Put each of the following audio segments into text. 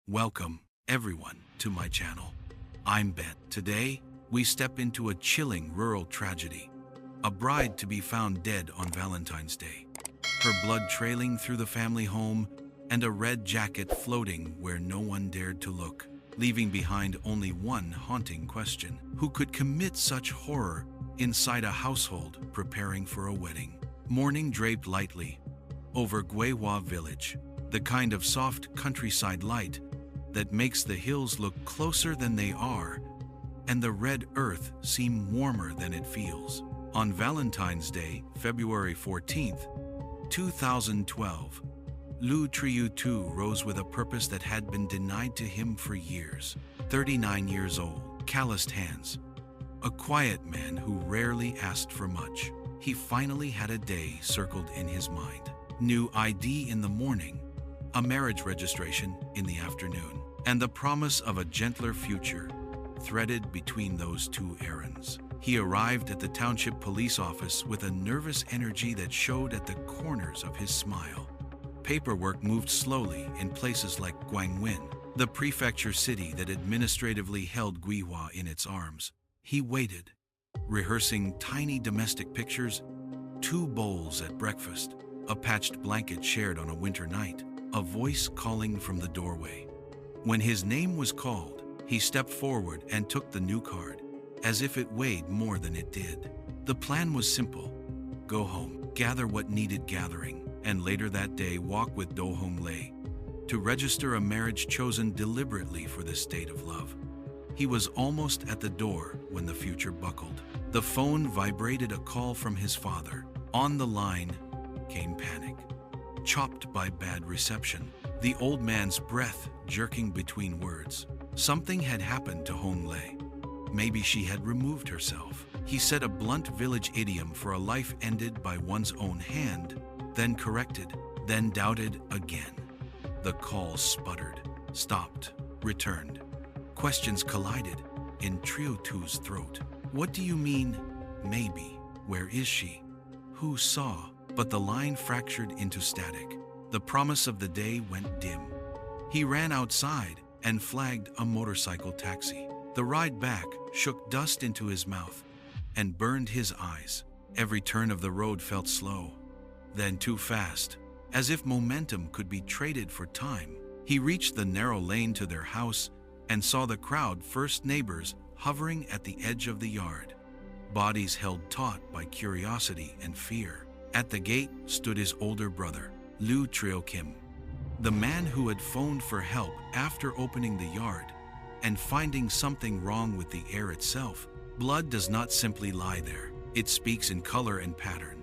Welcome, everyone, to my channel. I'm Ben. Today, we step into a chilling rural tragedy. A bride to be found dead on Valentine's Day. Her blood trailing through the family home and a red jacket floating where no one dared to look, leaving behind only one haunting question. Who could commit such horror inside a household preparing for a wedding? Morning draped lightly over Gwewa village, the kind of soft countryside light that makes the hills look closer than they are and the red earth seem warmer than it feels. On Valentine's Day, February 14th, 2012, Lu Triu-tu rose with a purpose that had been denied to him for years. 39 years old, calloused hands, a quiet man who rarely asked for much. He finally had a day circled in his mind. New ID in the morning, a marriage registration in the afternoon, and the promise of a gentler future threaded between those two errands. He arrived at the township police office with a nervous energy that showed at the corners of his smile. Paperwork moved slowly in places like Guangwin, the prefecture city that administratively held Gwewa in its arms. He waited, rehearsing tiny domestic pictures, 2 bowls at breakfast, a patched blanket shared on a winter night, a voice calling from the doorway. When his name was called, he stepped forward and took the new card, as if it weighed more than it did. The plan was simple: go home, gather what needed gathering, and later that day walk with Do Hong Lei to register a marriage chosen deliberately for this state of love. He was almost at the door when the future buckled. The phone vibrated, a call from his father. On the line came panic, chopped by bad reception, the old man's breath jerking between words. Something had happened to Hong Lei. Maybe she had removed herself. He said a blunt village idiom for a life ended by one's own hand, then corrected, then doubted again. The call sputtered, stopped, returned. Questions collided in Triu-tu's throat. What do you mean, maybe? Where is she? Who saw? But the line fractured into static. The promise of the day went dim. He ran outside and flagged a motorcycle taxi. The ride back shook dust into his mouth and burned his eyes. Every turn of the road felt slow, then too fast, as if momentum could be traded for time. He reached the narrow lane to their house and saw the crowd, first neighbors, hovering at the edge of the yard, bodies held taut by curiosity and fear. At the gate stood his older brother, Lu Triu-kim, the man who had phoned for help after opening the yard and finding something wrong with the air itself. Blood does not simply lie there. It speaks in color and pattern.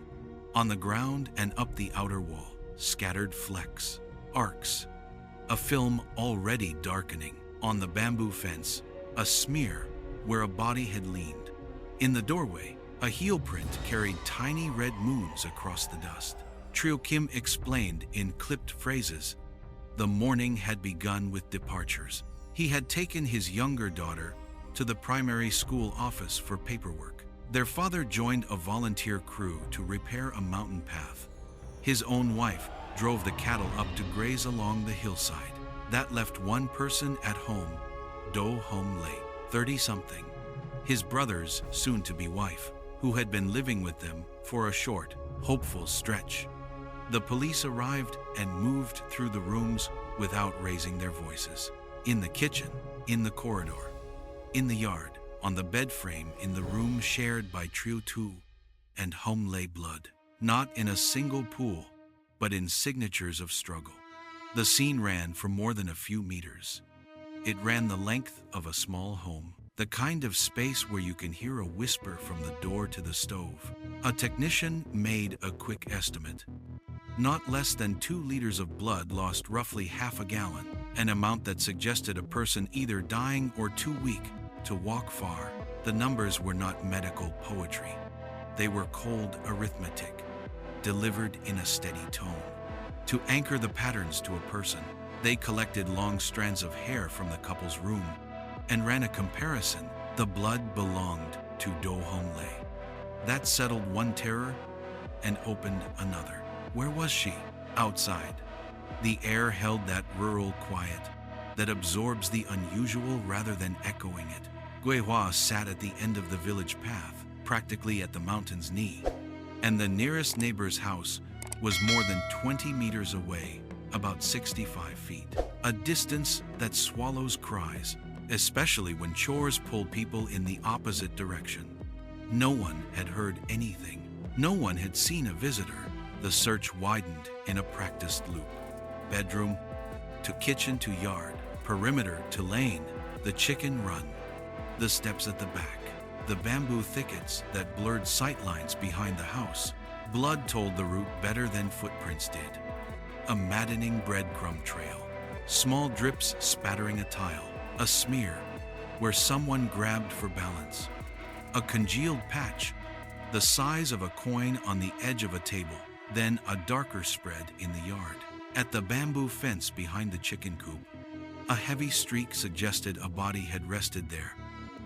On the ground and up the outer wall, scattered flecks, arcs, a film already darkening. On the bamboo fence, a smear where a body had leaned. In the doorway, a heel print carried tiny red moons across the dust. Triu-kim explained in clipped phrases. The morning had begun with departures. He had taken his younger daughter to the primary school office for paperwork. Their father joined a volunteer crew to repair a mountain path. His own wife drove the cattle up to graze along the hillside. That left one person at home, Do Hong Lei, 30-something, his brother's soon-to-be wife, who had been living with them for a short, hopeful stretch. The police arrived and moved through the rooms without raising their voices. In the kitchen, in the corridor, in the yard, on the bed frame in the room shared by Triu-tu and Hong Lei blood. Not in a single pool, but in signatures of struggle. The scene ran for more than a few meters. It ran the length of a small home, the kind of space where you can hear a whisper from the door to the stove. A technician made a quick estimate. Not less than 2 liters of blood lost, roughly half a gallon, an amount that suggested a person either dying or too weak to walk far. The numbers were not medical poetry. They were cold arithmetic, delivered in a steady tone. To anchor the patterns to a person, they collected long strands of hair from the couple's room and ran a comparison. The blood belonged to Do Hong Lei. That settled one terror and opened another. Where was she? Outside. The air held that rural quiet, that absorbs the unusual rather than echoing it. Guihua sat at the end of the village path, practically at the mountain's knee, and the nearest neighbor's house was more than 20 meters away, about 65 feet. A distance that swallows cries, especially when chores pull people in the opposite direction. No one had heard anything. No one had seen a visitor. The search widened in a practiced loop. Bedroom to kitchen to yard, perimeter to lane, the chicken run, the steps at the back, the bamboo thickets that blurred sightlines behind the house. Blood told the route better than footprints did. A maddening breadcrumb trail, small drips spattering a tile, a smear where someone grabbed for balance, a congealed patch the size of a coin on the edge of a table, then a darker spread in the yard. At the bamboo fence behind the chicken coop, a heavy streak suggested a body had rested there,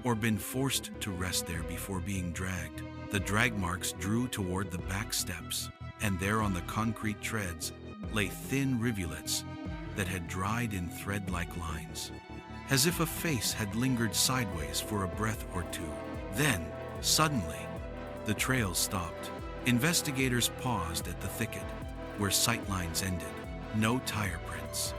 or been forced to rest there before being dragged. The drag marks drew toward the back steps, and there on the concrete treads lay thin rivulets that had dried in thread-like lines, as if a face had lingered sideways for a breath or two. Then, suddenly, the trail stopped. Investigators paused at the thicket, where sightlines ended. No tire prints,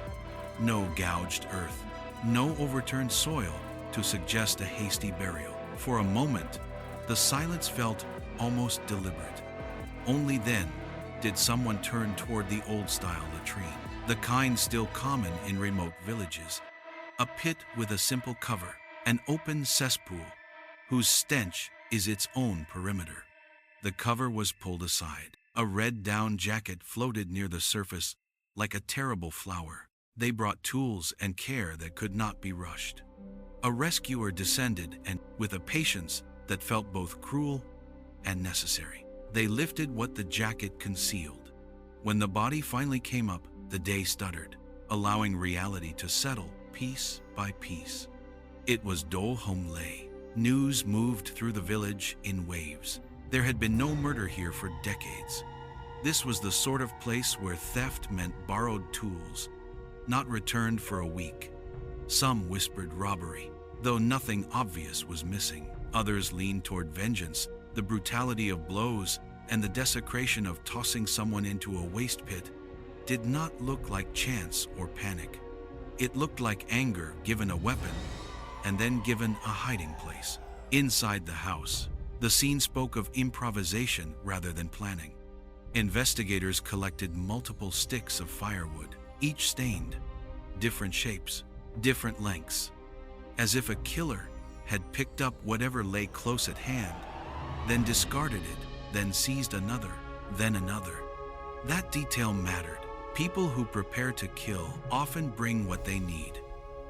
no gouged earth, no overturned soil to suggest a hasty burial. For a moment, the silence felt almost deliberate. Only then did someone turn toward the old-style latrine, the kind still common in remote villages. A pit with a simple cover, an open cesspool, whose stench is its own perimeter. The cover was pulled aside. A red down jacket floated near the surface like a terrible flower. They brought tools and care that could not be rushed. A rescuer descended, and with a patience that felt both cruel and necessary, they lifted what the jacket concealed. When the body finally came up, the day stuttered, allowing reality to settle piece by piece. It was Do Hong Lei. News moved through the village in waves. There had been no murder here for decades. This was the sort of place where theft meant borrowed tools, not returned for a week. Some whispered robbery, though nothing obvious was missing. Others leaned toward vengeance, the brutality of blows, and the desecration of tossing someone into a waste pit did not look like chance or panic. It looked like anger given a weapon and then given a hiding place. Inside the house, the scene spoke of improvisation rather than planning. Investigators collected multiple sticks of firewood, each stained, different shapes, different lengths, as if a killer had picked up whatever lay close at hand, then discarded it, then seized another, then another. That detail mattered. People who prepare to kill often bring what they need.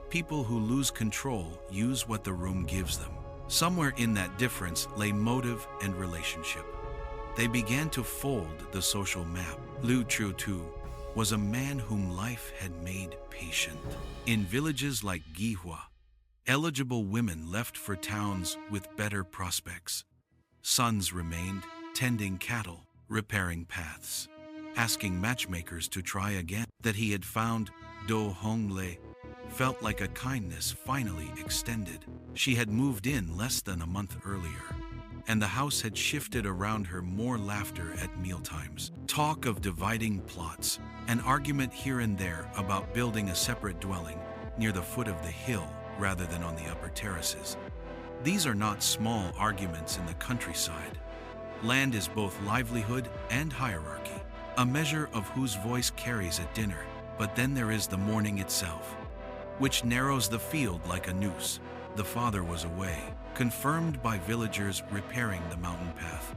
People who lose control use what the room gives them. Somewhere in that difference lay motive and relationship. They began to fold the social map. Lu Chutu was a man whom life had made patient. In villages like Gihua, eligible women left for towns with better prospects. Sons remained, tending cattle, repairing paths, asking matchmakers to try again. That he had found Do Hong Lei felt like a kindness finally extended. She had moved in less than a month earlier, and the house had shifted around her more laughter at mealtimes, talk of dividing plots, an argument here and there about building a separate dwelling near the foot of the hill rather than on the upper terraces. These are not small arguments in the countryside. Land is both livelihood and hierarchy, a measure of whose voice carries at dinner. But then there is the morning itself, which narrows the field like a noose. The father was away, confirmed by villagers repairing the mountain path.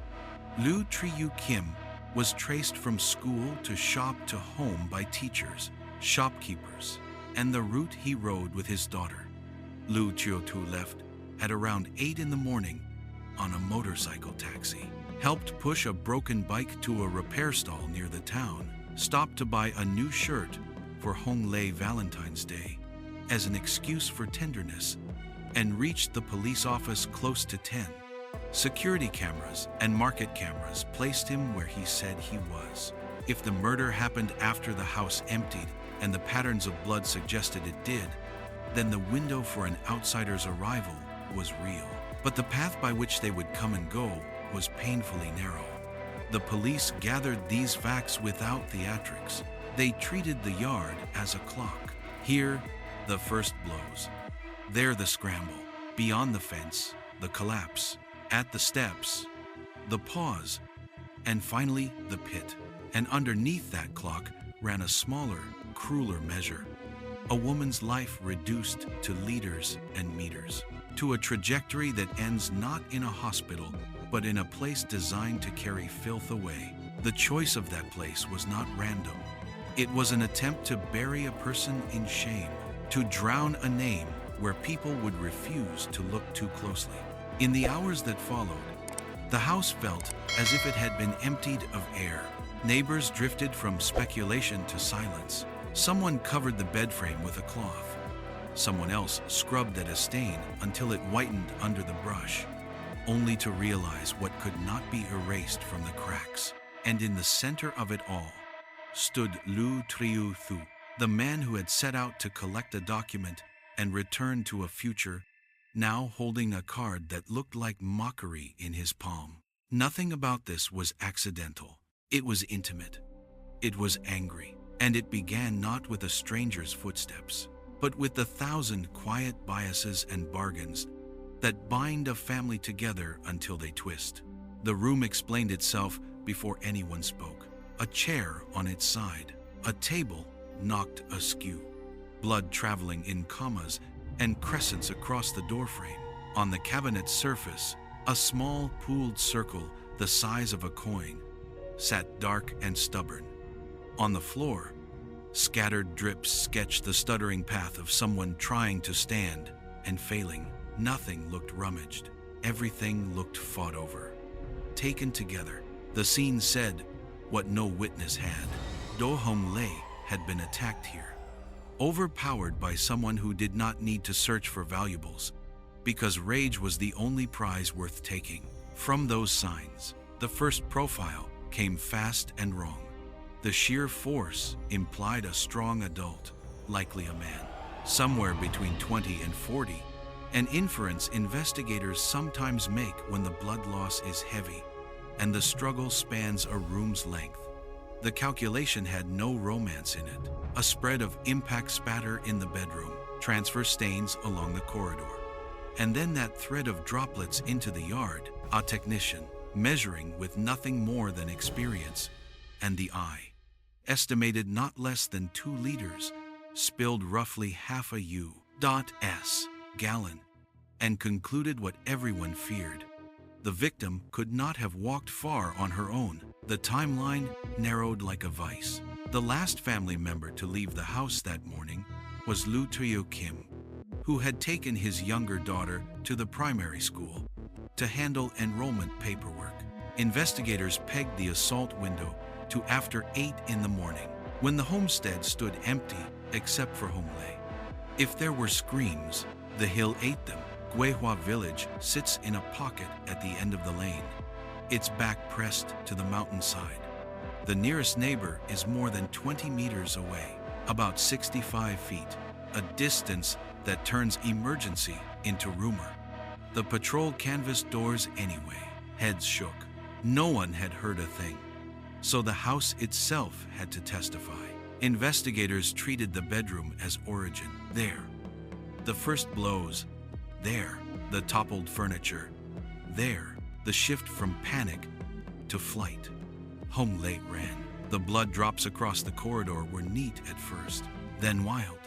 Lu Triyu Kim was traced from school to shop to home by teachers, shopkeepers, and the route he rode with his daughter. Lu Chiotu left at around 8 in the morning on a motorcycle taxi, helped push a broken bike to a repair stall near the town, stopped to buy a new shirt for Hong Lei Valentine's Day as an excuse for tenderness, and reached the police office close to 10. Security cameras and market cameras placed him where he said he was. If the murder happened after the house emptied, and the patterns of blood suggested it did, then the window for an outsider's arrival was real. But the path by which they would come and go was painfully narrow. The police gathered these facts without theatrics. They treated the yard as a clock. Here, the first blows. There, the scramble. Beyond the fence, the collapse. At the steps, the pause. And finally, the pit. And underneath that clock ran a smaller, crueler measure. A woman's life reduced to liters and meters. To a trajectory that ends not in a hospital, but in a place designed to carry filth away. The choice of that place was not random. It was an attempt to bury a person in shame, to drown a name where people would refuse to look too closely. In the hours that followed, the house felt as if it had been emptied of air. Neighbors drifted from speculation to silence. Someone covered the bed frame with a cloth. Someone else scrubbed at a stain until it whitened under the brush, only to realize what could not be erased from the cracks. And in the center of it all stood Lu Triu Thu, the man who had set out to collect a document and return to a future, now holding a card that looked like mockery in his palm. Nothing about this was accidental. It was intimate. It was angry. And it began not with a stranger's footsteps, but with the 1,000 quiet biases and bargains that bind a family together until they twist. The room explained itself before anyone spoke. A chair on its side, a table knocked askew, blood traveling in commas and crescents across the doorframe. On the cabinet's surface, a small pooled circle the size of a coin sat dark and stubborn. On the floor, scattered drips sketched the stuttering path of someone trying to stand and failing. Nothing looked rummaged. Everything looked fought over. Taken together, the scene said what no witness had. Do Hong Lei had been attacked here, overpowered by someone who did not need to search for valuables, because rage was the only prize worth taking. From those signs, the first profile came fast and wrong. The sheer force implied a strong adult, likely a man, somewhere between 20 and 40, an inference investigators sometimes make when the blood loss is heavy and the struggle spans a room's length. The calculation had no romance in it. A spread of impact spatter in the bedroom, transfer stains along the corridor, and then that thread of droplets into the yard. A technician, measuring with nothing more than experience and the eye, estimated not less than 2 liters, spilled roughly half a U.S. gallon, and concluded what everyone feared. The victim could not have walked far on her own. The timeline narrowed like a vice. The last family member to leave the house that morning was Lu Tuyo Kim, who had taken his younger daughter to the primary school to handle enrollment paperwork. Investigators pegged the assault window to after 8 in the morning, when the homestead stood empty except for Hong Lei. If there were screams, the hill ate them. Guihua village sits in a pocket at the end of the lane, its back pressed to the mountainside. The nearest neighbor is more than 20 meters away, about 65 feet, a distance that turns emergency into rumor. The patrol canvassed doors anyway. Heads shook. No one had heard a thing, so the house itself had to testify. Investigators treated the bedroom as origin. There, the first blows. There, the toppled furniture. There, the shift from panic to flight. Hong Lei ran. The blood drops across the corridor were neat at first, then wild.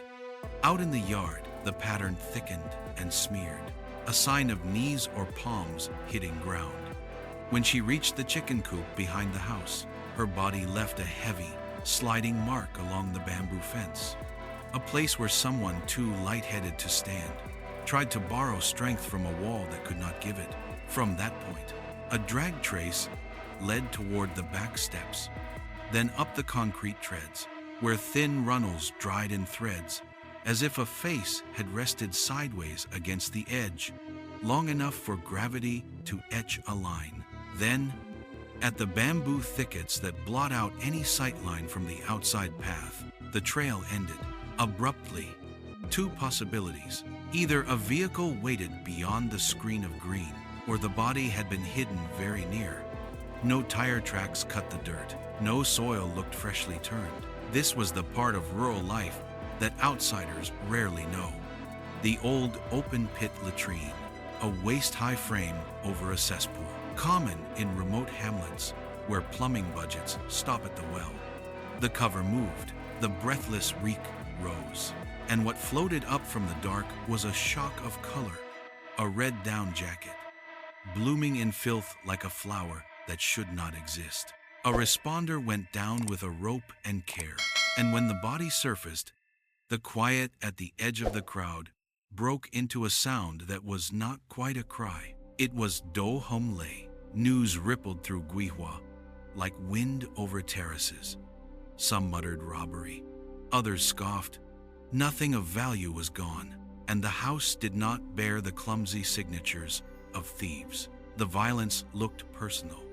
Out in the yard, the pattern thickened and smeared, a sign of knees or palms hitting ground. When she reached the chicken coop behind the house, her body left a heavy, sliding mark along the bamboo fence, a place where someone too lightheaded to stand tried to borrow strength from a wall that could not give it. From that point, a drag trace led toward the back steps, then up the concrete treads, where thin runnels dried in threads, as if a face had rested sideways against the edge, long enough for gravity to etch a line. Then, at the bamboo thickets that blot out any sightline from the outside path, the trail ended abruptly, Two possibilities. Either a vehicle waited beyond the screen of green, or the body had been hidden very near. No tire tracks cut the dirt. No soil looked freshly turned. This was the part of rural life that outsiders rarely know. The old open-pit latrine, a waist-high frame over a cesspool, common in remote hamlets where plumbing budgets stop at the well. The cover moved, the breathless reek rose, and what floated up from the dark was a shock of color, a red down jacket, blooming in filth like a flower that should not exist. A responder went down with a rope and care, and when the body surfaced, the quiet at the edge of the crowd broke into a sound that was not quite a cry. It was Do Hom Lay. News rippled through Guihua like wind over terraces. Some muttered robbery. Others scoffed. Nothing of value was gone, and the house did not bear the clumsy signatures of thieves. The violence looked personal.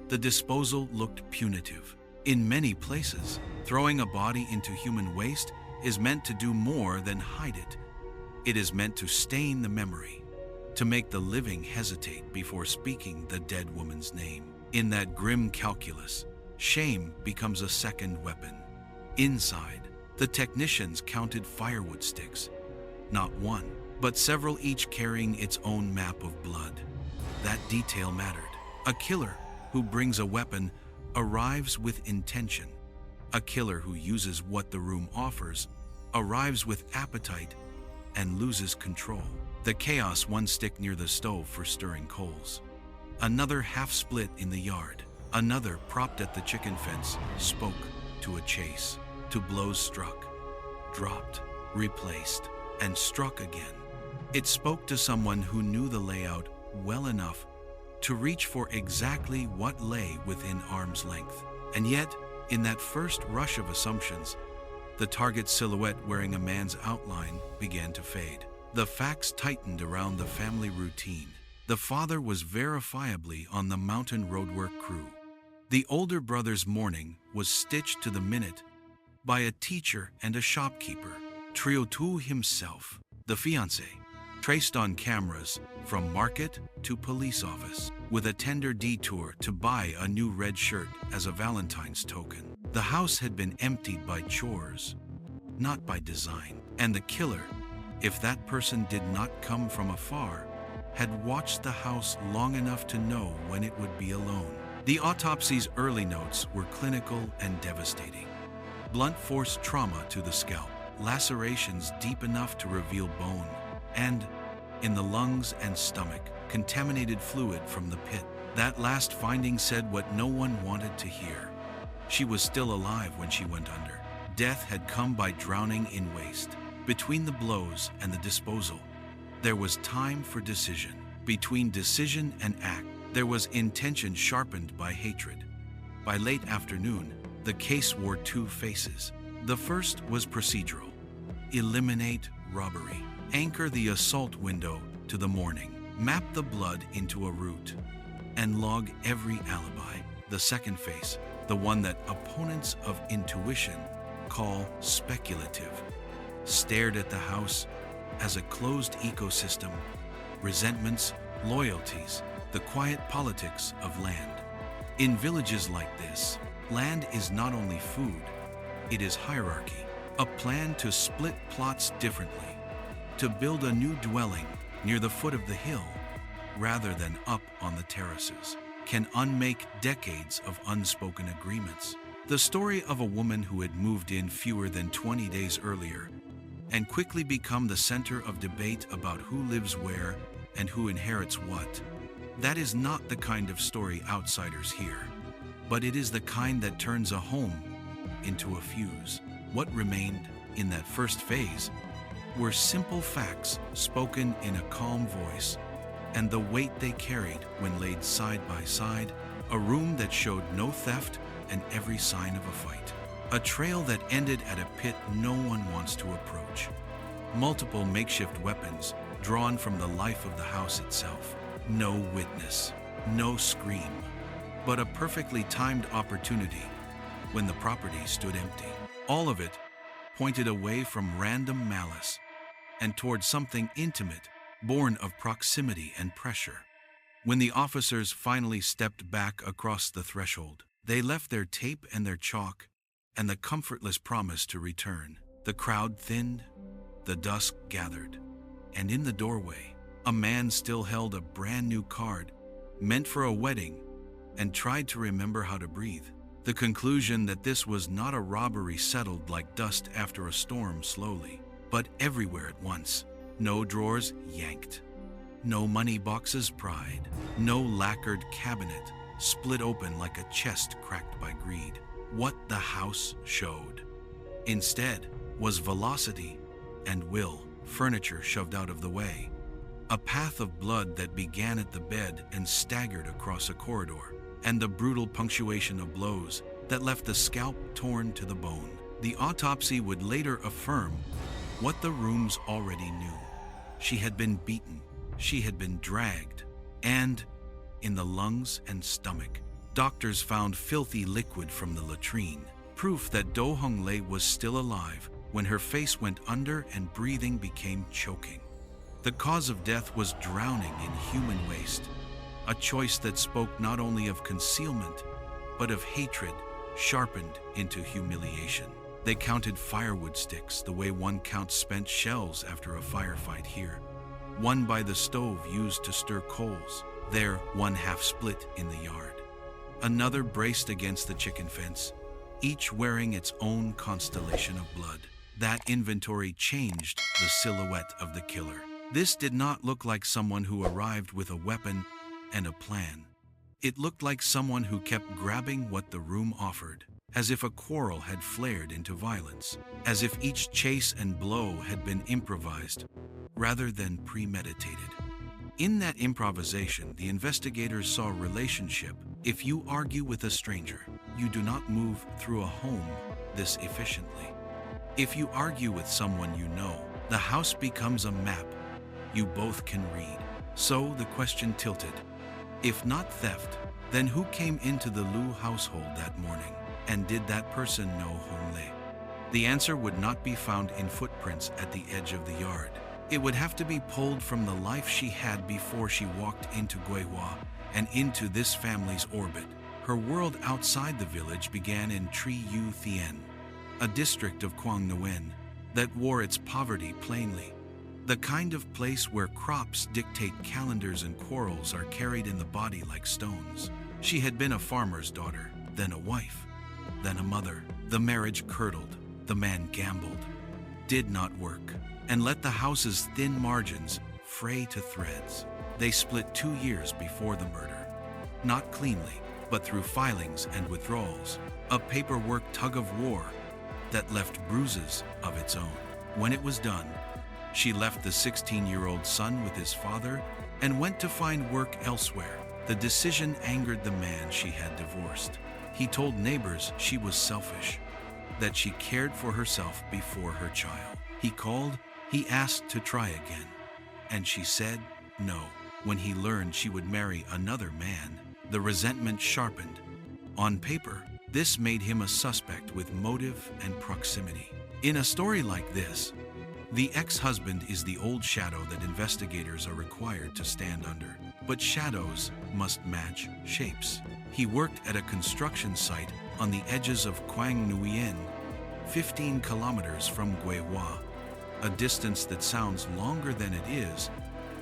The disposal looked punitive. In many places, throwing a body into human waste is meant to do more than hide it. It is meant to stain the memory, to make the living hesitate before speaking the dead woman's name. In that grim calculus, shame becomes a second weapon. Inside, the technicians counted firewood sticks, not one, but several, each carrying its own map of blood. That detail mattered. A killer who brings a weapon arrives with intention. A killer who uses what the room offers arrives with appetite and loses control. The chaos: one stick near the stove for stirring coals, another half split in the yard, another propped at the chicken fence, spoke to a chase, to blows struck, dropped, replaced, and struck again. It spoke to someone who knew the layout well enough to reach for exactly what lay within arm's length. And yet, in that first rush of assumptions, the target's silhouette wearing a man's outline began to fade. The facts tightened around the family routine. The father was verifiably on the mountain roadwork crew. The older brother's mourning was stitched to the minute by a teacher and a shopkeeper. Trio Tu himself, the fiancé, traced on cameras from market to police office, with a tender detour to buy a new red shirt as a Valentine's token. The house had been emptied by chores, not by design. And the killer, if that person did not come from afar, had watched the house long enough to know when it would be alone. The autopsy's early notes were clinical and devastating. Blunt force trauma to the scalp, lacerations deep enough to reveal bone, and, in the lungs and stomach, contaminated fluid from the pit. That last finding said what no one wanted to hear. She was still alive when she went under. Death had come by drowning in waste. Between the blows and the disposal, there was time for decision. Between decision and act, there was intention sharpened by hatred. By late afternoon, the case wore two faces. The first was procedural. Eliminate robbery. Anchor the assault window to the morning. Map the blood into a route. And log every alibi. The second face, the one that opponents of intuition call speculative, stared at the house as a closed ecosystem, resentments, loyalties, the quiet politics of land. In villages like this, land is not only food, it is hierarchy, a plan to split plots differently, to build a new dwelling near the foot of the hill rather than up on the terraces, can unmake decades of unspoken agreements. The story of a woman who had moved in fewer than 20 days earlier and quickly become the center of debate about who lives where and who inherits what. That is not the kind of story outsiders hear, but it is the kind that turns a home into a fuse. What remained in that first phase were simple facts spoken in a calm voice, and the weight they carried when laid side by side, a room that showed no theft and every sign of a fight. A trail that ended at a pit no one wants to approach. Multiple makeshift weapons drawn from the life of the house itself. No witness, no scream, but a perfectly timed opportunity when the property stood empty. All of it pointed away from random malice and toward something intimate, born of proximity and pressure. When the officers finally stepped back across the threshold, they left their tape and their chalk, and the comfortless promise to return. The crowd thinned, the dusk gathered, and in the doorway, a man still held a brand new card, meant for a wedding, and tried to remember how to breathe. The conclusion that this was not a robbery settled like dust after a storm slowly, but everywhere at once. No drawers yanked, no money boxes pried, no lacquered cabinet split open like a chest cracked by greed. What the house showed, instead, was velocity and will. Furniture shoved out of the way, a path of blood that began at the bed and staggered across a corridor, and the brutal punctuation of blows that left the scalp torn to the bone. The autopsy would later affirm what the rooms already knew. She had been beaten, she had been dragged, and in the lungs and stomach, doctors found filthy liquid from the latrine, proof that Do Hong Lei was still alive when her face went under and breathing became choking. The cause of death was drowning in human waste, a choice that spoke not only of concealment, but of hatred sharpened into humiliation. They counted firewood sticks the way one counts spent shells after a firefight here. One by the stove used to stir coals, there one half split in the yard. Another braced against the chicken fence, each wearing its own constellation of blood. That inventory changed the silhouette of the killer. This did not look like someone who arrived with a weapon and a plan. It looked like someone who kept grabbing what the room offered, as if a quarrel had flared into violence, as if each chase and blow had been improvised rather than premeditated. In that improvisation, the investigators saw relationship. If you argue with a stranger, you do not move through a home this efficiently. If you argue with someone you know, the house becomes a map you both can read. So the question tilted. If not theft, then who came into the Liu household that morning? And did that person know Hong Lei? The answer would not be found in footprints at the edge of the yard. It would have to be pulled from the life she had before she walked into Guihua and into this family's orbit. Her world outside the village began in Tri Yu Thien, a district of Quang Nguyen that wore its poverty plainly. The kind of place where crops dictate calendars and quarrels are carried in the body like stones. She had been a farmer's daughter, then a wife, then a mother. The marriage curdled, the man gambled, did not work, and let the house's thin margins fray to threads. They split 2 years before the murder. Not cleanly, but through filings and withdrawals, a paperwork tug-of-war that left bruises of its own. When it was done, she left the 16-year-old son with his father and went to find work elsewhere. The decision angered the man she had divorced. He told neighbors she was selfish, that she cared for herself before her child. He called, he asked to try again, and she said no. When he learned she would marry another man, the resentment sharpened. On paper, this made him a suspect with motive and proximity. In a story like this, the ex-husband is the old shadow that investigators are required to stand under. But shadows must match shapes. He worked at a construction site on the edges of Quang Nguyen, 15 kilometers from Guihua, a distance that sounds longer than it is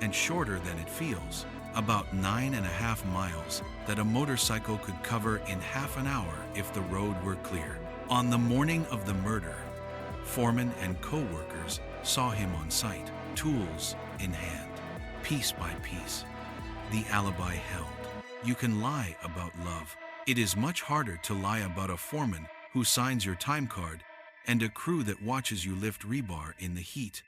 and shorter than it feels, about 9.5 miles that a motorcycle could cover in half an hour if the road were clear. On the morning of the murder, foreman and co-workers saw him on site, tools in hand, piece by piece. The alibi held. You can lie about love. It is much harder to lie about a foreman who signs your time card and a crew that watches you lift rebar in the heat.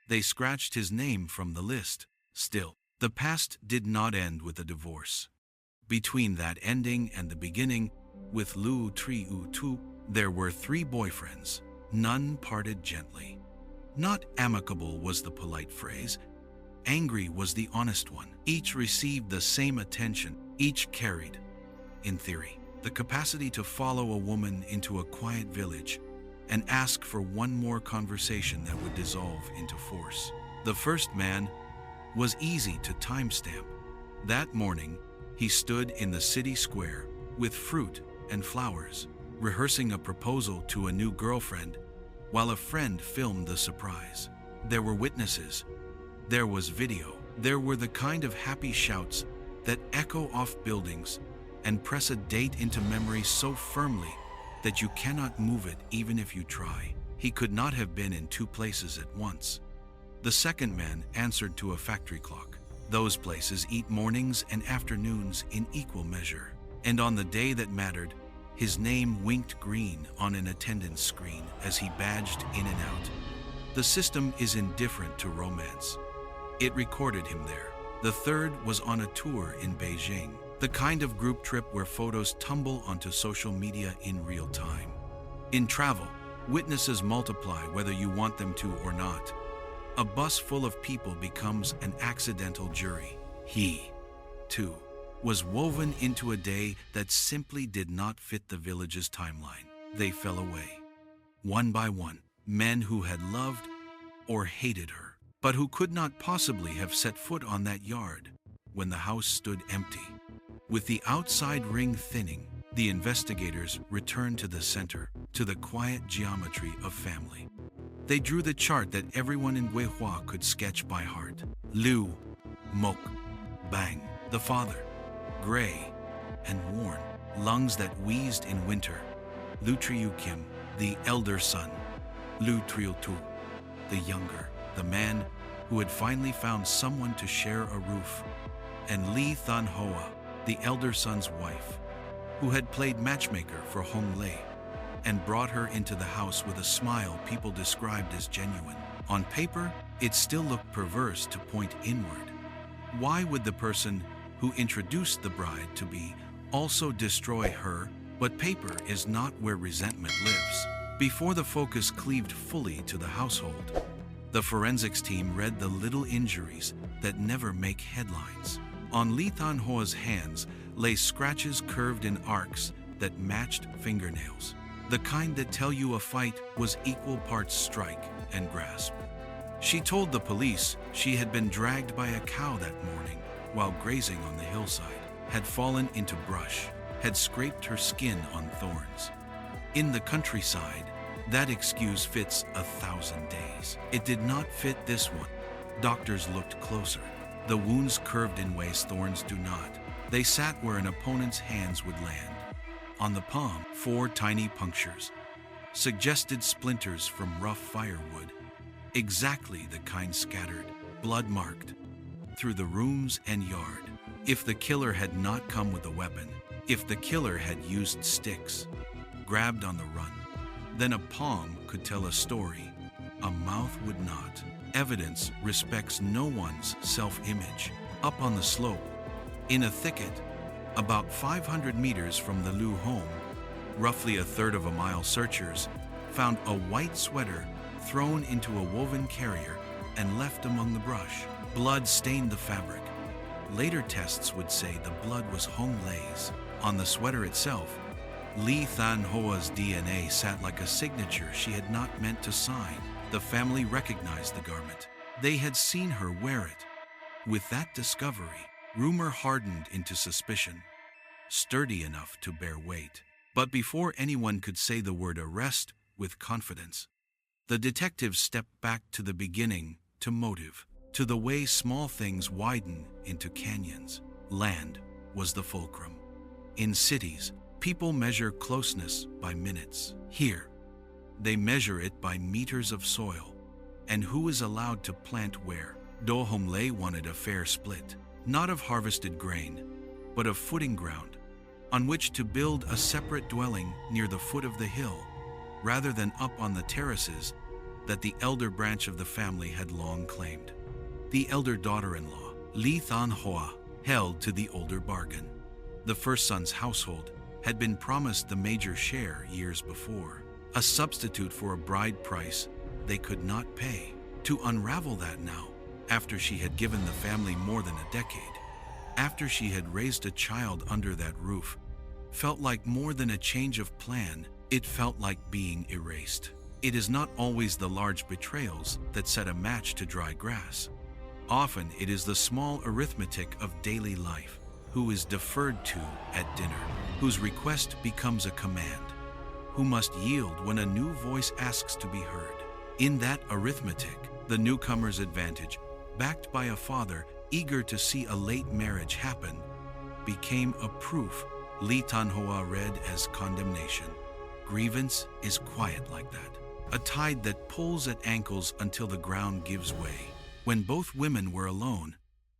They scratched his name from the list. Still, the past did not end with a divorce. Between that ending and the beginning, with Liu Triu, there were 3 boyfriends. None parted gently. Not amicable was the polite phrase. Angry was the honest one. Each received the same attention. Each carried, in theory, the capacity to follow a woman into a quiet village and ask for one more conversation that would dissolve into force. The first man was easy to timestamp. That morning, he stood in the city square with fruit and flowers, rehearsing a proposal to a new girlfriend, while a friend filmed the surprise. There were witnesses. There was video. There were the kind of happy shouts that echo off buildings and press a date into memory so firmly that you cannot move it even if you try. He could not have been in two places at once. The second man answered to a factory clock. Those places eat mornings and afternoons in equal measure. And on the day that mattered, his name winked green on an attendance screen as he badged in and out. The system is indifferent to romance. It recorded him there. The third was on a tour in Beijing, the kind of group trip where photos tumble onto social media in real time. In travel, witnesses multiply whether you want them to or not. A bus full of people becomes an accidental jury. He, too, was woven into a day that simply did not fit the village's timeline. They fell away, one by one, men who had loved or hated her, but who could not possibly have set foot on that yard when the house stood empty. With the outside ring thinning, the investigators returned to the center, to the quiet geometry of family. They drew the chart that everyone in Guihua could sketch by heart. Liu, Mok, Bang, the father, gray and worn, lungs that wheezed in winter. Lu Triu Kim, the elder son. Lu Triu Tu, the younger, the man who had finally found someone to share a roof. And Li Than Hoa, the elder son's wife, who had played matchmaker for Hong Lei and brought her into the house with a smile people described as genuine. On paper, it still looked perverse to point inward. Why would the person who introduced the bride to be also destroy her? But paper is not where resentment lives. Before the focus cleaved fully to the household, the forensics team read the little injuries that never make headlines. On Li Than Hoa's hands lay scratches curved in arcs that matched fingernails, the kind that tell you a fight was equal parts strike and grasp. She told the police she had been dragged by a cow that morning while grazing on the hillside, had fallen into brush, had scraped her skin on thorns. In the countryside, that excuse fits 1,000 days. It did not fit this one. Doctors looked closer. The wounds curved in ways thorns do not. They sat where an opponent's hands would land. On the palm, 4 tiny punctures suggested splinters from rough firewood, exactly the kind scattered, blood-marked, through the rooms and yard. If the killer had not come with a weapon, if the killer had used sticks, grabbed on the run, then a palm could tell a story, a mouth would not. Evidence respects no one's self-image. Up on the slope, in a thicket, about 500 meters from the Liu home, roughly a third of a mile, searchers found a white sweater thrown into a woven carrier and left among the brush. Blood stained the fabric. Later tests would say the blood was Hong Lei's. On the sweater itself, Li Than Hoa's DNA sat like a signature she had not meant to sign. The family recognized the garment. They had seen her wear it. With that discovery, rumor hardened into suspicion, sturdy enough to bear weight. But before anyone could say the word arrest with confidence, the detectives stepped back to the beginning, to motive, to the way small things widen into canyons. Land was the fulcrum. In cities, people measure closeness by minutes. Here, they measure it by meters of soil and who is allowed to plant where. Do Hong Lei wanted a fair split, not of harvested grain, but of footing ground, on which to build a separate dwelling near the foot of the hill, rather than up on the terraces that the elder branch of the family had long claimed. The elder daughter-in-law, Li Than Hoa, held to the older bargain. The first son's household had been promised the major share years before, a substitute for a bride price they could not pay. To unravel that now, after she had given the family more than a decade, after she had raised a child under that roof, felt like more than a change of plan. It felt like being erased. It is not always the large betrayals that set a match to dry grass. Often it is the small arithmetic of daily life, who is deferred to at dinner, whose request becomes a command, who must yield when a new voice asks to be heard. In that arithmetic, the newcomer's advantage, backed by a father eager to see a late marriage happen, became a proof Li Tanhua read as condemnation. Grievance is quiet like that, a tide that pulls at ankles until the ground gives way. When both women were alone,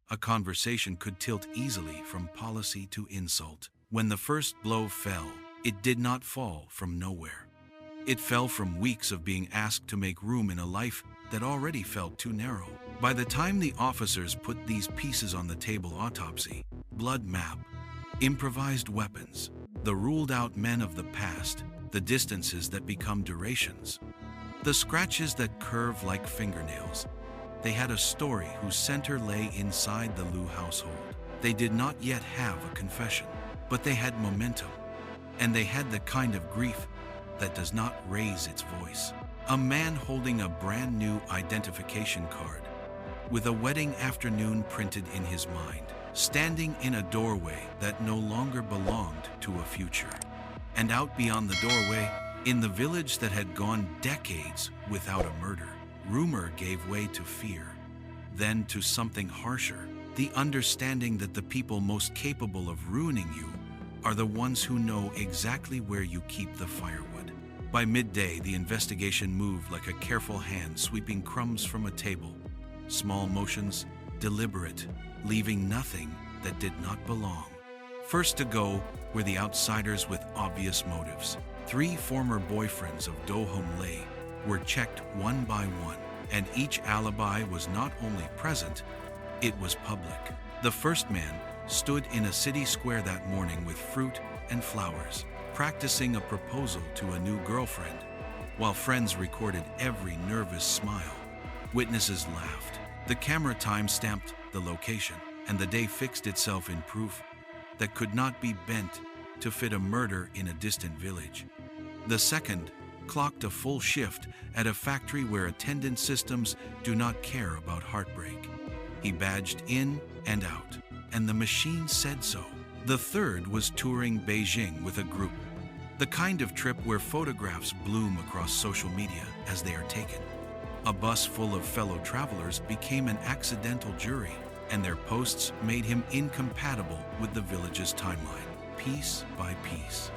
a conversation could tilt easily from policy to insult. When the first blow fell, it did not fall from nowhere. It fell from weeks of being asked to make room in a life that already felt too narrow. By the time the officers put these pieces on the table: autopsy, blood map, improvised weapons, the ruled-out men of the past, the distances that become durations, the scratches that curve like fingernails, they had a story whose center lay inside the Liu household. They did not yet have a confession, but they had momentum, and they had the kind of grief that does not raise its voice. A man holding a brand new identification card, with a wedding afternoon printed in his mind, standing in a doorway that no longer belonged to a future. And out beyond the doorway, in the village that had gone decades without a murder, rumor gave way to fear, then to something harsher, the understanding that the people most capable of ruining you are the ones who know exactly where you keep the firewood. By midday, the investigation moved like a careful hand sweeping crumbs from a table. Small motions, deliberate, leaving nothing that did not belong. First to go were the outsiders with obvious motives. 3 former boyfriends of Do Hong Lei were checked one by one, and each alibi was not only present, it was public. The first man stood in a city square that morning with fruit and flowers, practicing a proposal to a new girlfriend, while friends recorded every nervous smile. Witnesses laughed. The camera time-stamped the location, and the day fixed itself in proof that could not be bent to fit a murder in a distant village. The second clocked a full shift at a factory where attendance systems do not care about heartbreak. He badged in and out, and the machine said so. The third was touring Beijing with a group, the kind of trip where photographs bloom across social media as they are taken. A bus full of fellow travelers became an accidental jury, and their posts made him incompatible with the village's timeline, piece by piece.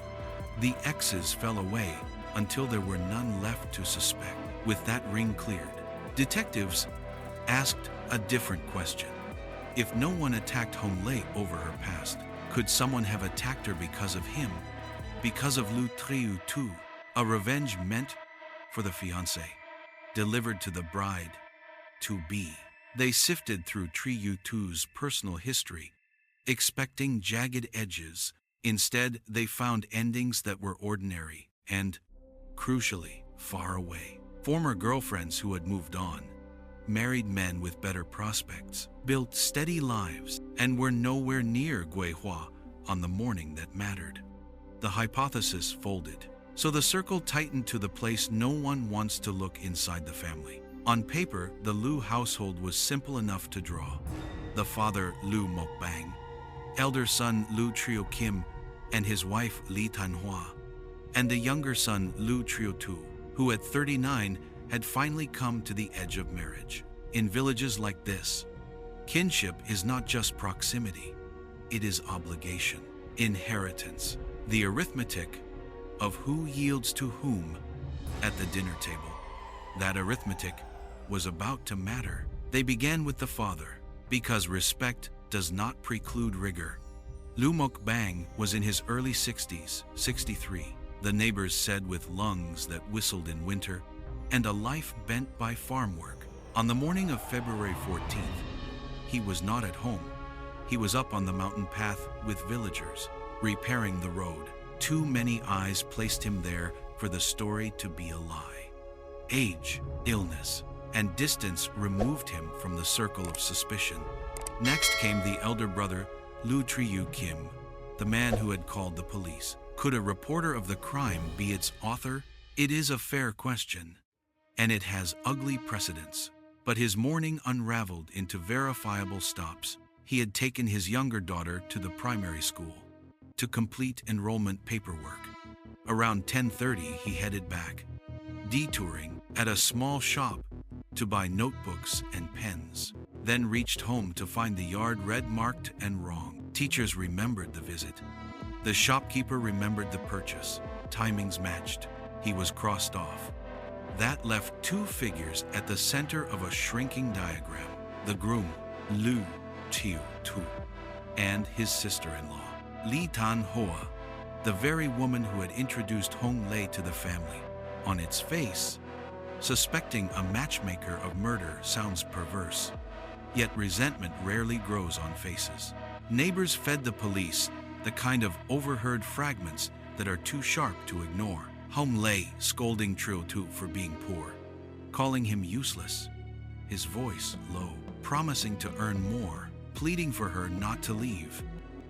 The X's fell away until there were none left to suspect. With that ring cleared, detectives asked a different question. If no one attacked Hong Lei over her past, could someone have attacked her because of him? Because of Lu Triu Tu, a revenge meant for the fiancé, delivered to the bride-to-be. They sifted through Triu Tu's personal history, expecting jagged edges. Instead, they found endings that were ordinary and, crucially, far away. Former girlfriends who had moved on, married men with better prospects, built steady lives, and were nowhere near Guihua on the morning that mattered. The hypothesis folded, so the circle tightened to the place no one wants to look inside the family. On paper, the Liu household was simple enough to draw. The father, Liu Mokbang, elder son Liu Trio Kim, and his wife Li Tanhua, and the younger son Liu Trio Tu, who at 39 had finally come to the edge of marriage. In villages like this, kinship is not just proximity, it is obligation, inheritance, the arithmetic of who yields to whom at the dinner table. That arithmetic was about to matter. They began with the father, because respect does not preclude rigor. Liu Mokbang was in his early 60s, 63, the neighbors said, with lungs that whistled in winter, and a life bent by farm work. On the morning of February 14th, he was not at home. He was up on the mountain path with villagers, repairing the road. Too many eyes placed him there for the story to be a lie. Age, illness, and distance removed him from the circle of suspicion. Next came the elder brother, Liu Triu Kim, the man who had called the police. Could a reporter of the crime be its author? It is a fair question. and it has ugly precedents. But his morning unraveled into verifiable stops. He had taken his younger daughter to the primary school to complete enrollment paperwork. Around 10:30, he headed back, detouring at a small shop to buy notebooks and pens, then reached home to find the yard red-marked and wrong. Teachers remembered the visit. The shopkeeper remembered the purchase. Timings matched. He was crossed off. That left two figures at the center of a shrinking diagram: the groom, Lu Chiu-tu, and his sister-in-law, Li Tan-hoa, the very woman who had introduced Hong Lei to the family. On its face, suspecting a matchmaker of murder sounds perverse, yet resentment rarely grows on faces. Neighbors fed the police the kind of overheard fragments that are too sharp to ignore. Hong Lei scolding Chiu-tu for being poor, calling him useless, his voice low, promising to earn more, pleading for her not to leave.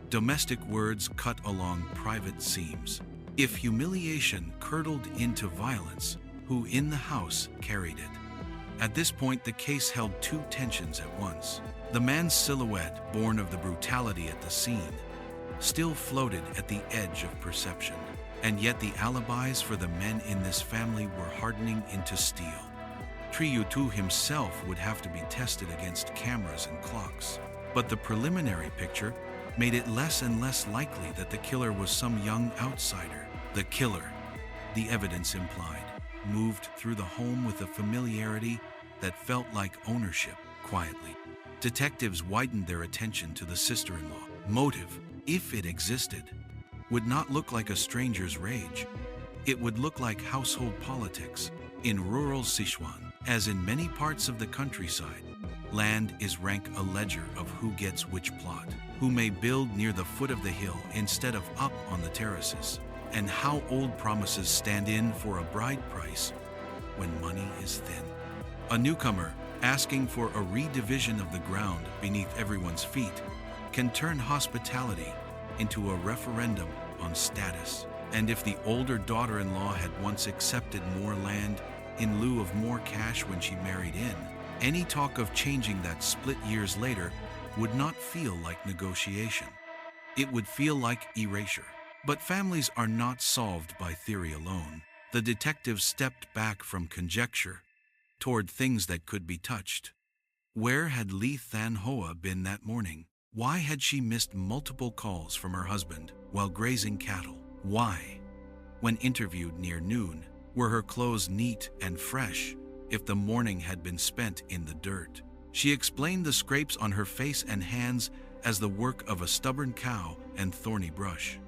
Domestic words cut along private seams. If humiliation curdled into violence, who in the house carried it? At this point, the case held two tensions at once. The man's silhouette, born of the brutality at the scene, still floated at the edge of perception. And yet the alibis for the men in this family were hardening into steel. Chiu-tu himself would have to be tested against cameras and clocks. But the preliminary picture made it less and less likely that the killer was some young outsider. The killer, the evidence implied, moved through the home with a familiarity that felt like ownership. Quietly, detectives widened their attention to the sister-in-law. Motive, if it existed, would not look like a stranger's rage. It would look like household politics. In rural Sichuan, as in many parts of the countryside, land is rank a ledger of who gets which plot, who may build near the foot of the hill instead of up on the terraces, and how old promises stand in for a bride price when money is thin. A newcomer asking for a redivision of the ground beneath everyone's feet can turn hospitality into a referendum on status. And if the older daughter-in-law had once accepted more land in lieu of more cash when she married in, any talk of changing that split years later would not feel like negotiation. It would feel like erasure. But families are not solved by theory alone. The detective stepped back from conjecture toward things that could be touched. Where had Li Tan-hoa been that morning? Why had she missed multiple calls from her husband while grazing cattle? Why, when interviewed near noon, were her clothes neat and fresh if the morning had been spent in the dirt? She explained the scrapes on her face and hands as the work of a stubborn cow and thorny brush.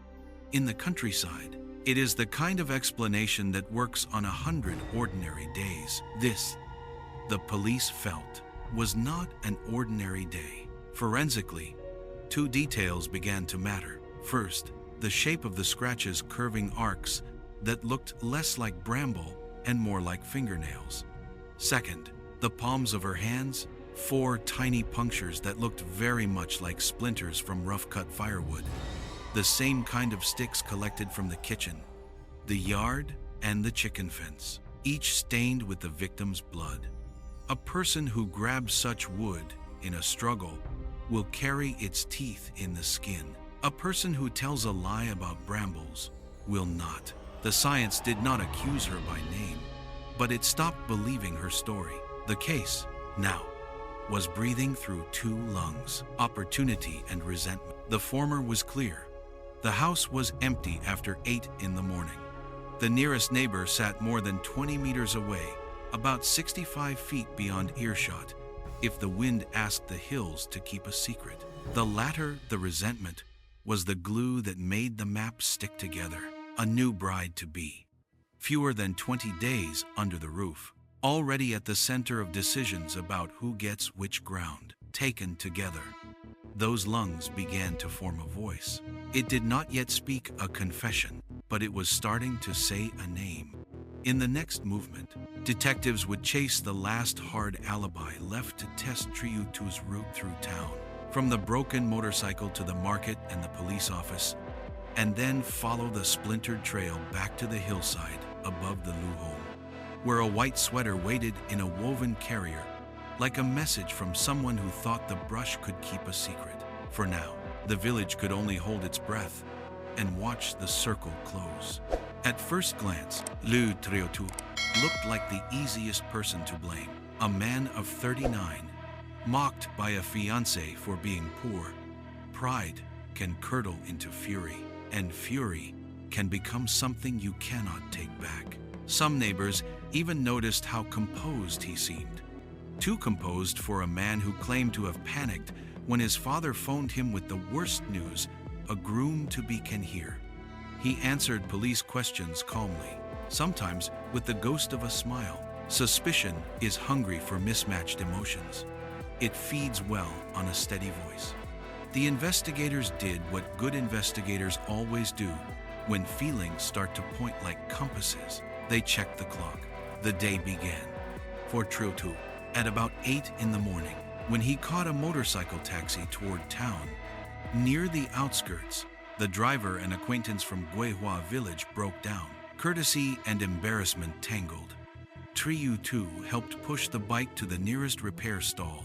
In the countryside, it is the kind of explanation that works on 100 ordinary days. This, the police felt, was not an ordinary day. Forensically, two details began to matter. First, the shape of the scratches, curving arcs that looked less like bramble and more like fingernails. Second, the palms of her hands, 4 tiny punctures that looked very much like splinters from rough-cut firewood, the same kind of sticks collected from the kitchen, the yard, and the chicken fence, each stained with the victim's blood. A person who grabs such wood in a struggle will carry its teeth in the skin. A person who tells a lie about brambles will not. The science did not accuse her by name, but it stopped believing her story. The case, now, was breathing through 2 lungs: opportunity and resentment. The former was clear. The house was empty after 8 in the morning. The nearest neighbor sat more than 20 meters away, about 65 feet beyond earshot, if the wind asked the hills to keep a secret. The latter, the resentment, was the glue that made the map stick together. A new bride-to-be. Fewer than 20 days under the roof. Already at the center of decisions about who gets which ground. Taken together, those lungs began to form a voice. It did not yet speak a confession, but it was starting to say a name. In the next movement, detectives would chase the last hard alibi left to test Chiu-tu's route through town, from the broken motorcycle to the market and the police office, and then follow the splintered trail back to the hillside above the Lu home. where a white sweater waited in a woven carrier, like a message from someone who thought the brush could keep a secret. For now, the village could only hold its breath and watch the circle close. At first glance, Lu Triotu looked like the easiest person to blame. A man of 39, mocked by a fiancé for being poor. Pride can curdle into fury, and fury can become something you cannot take back. Some neighbors even noticed how composed he seemed. Too composed for a man who claimed to have panicked when his father phoned him with the worst news a groom-to-be can hear. He answered police questions calmly, sometimes with the ghost of a smile. Suspicion is hungry for mismatched emotions. It feeds well on a steady voice. The investigators did what good investigators always do. When feelings start to point like compasses, they checked the clock. The day began. For Triotu, at about 8 in the morning, when he caught a motorcycle taxi toward town. Near the outskirts, the driver, an acquaintance from Guihua village, broke down. Courtesy and embarrassment tangled. Triotu helped push the bike to the nearest repair stall,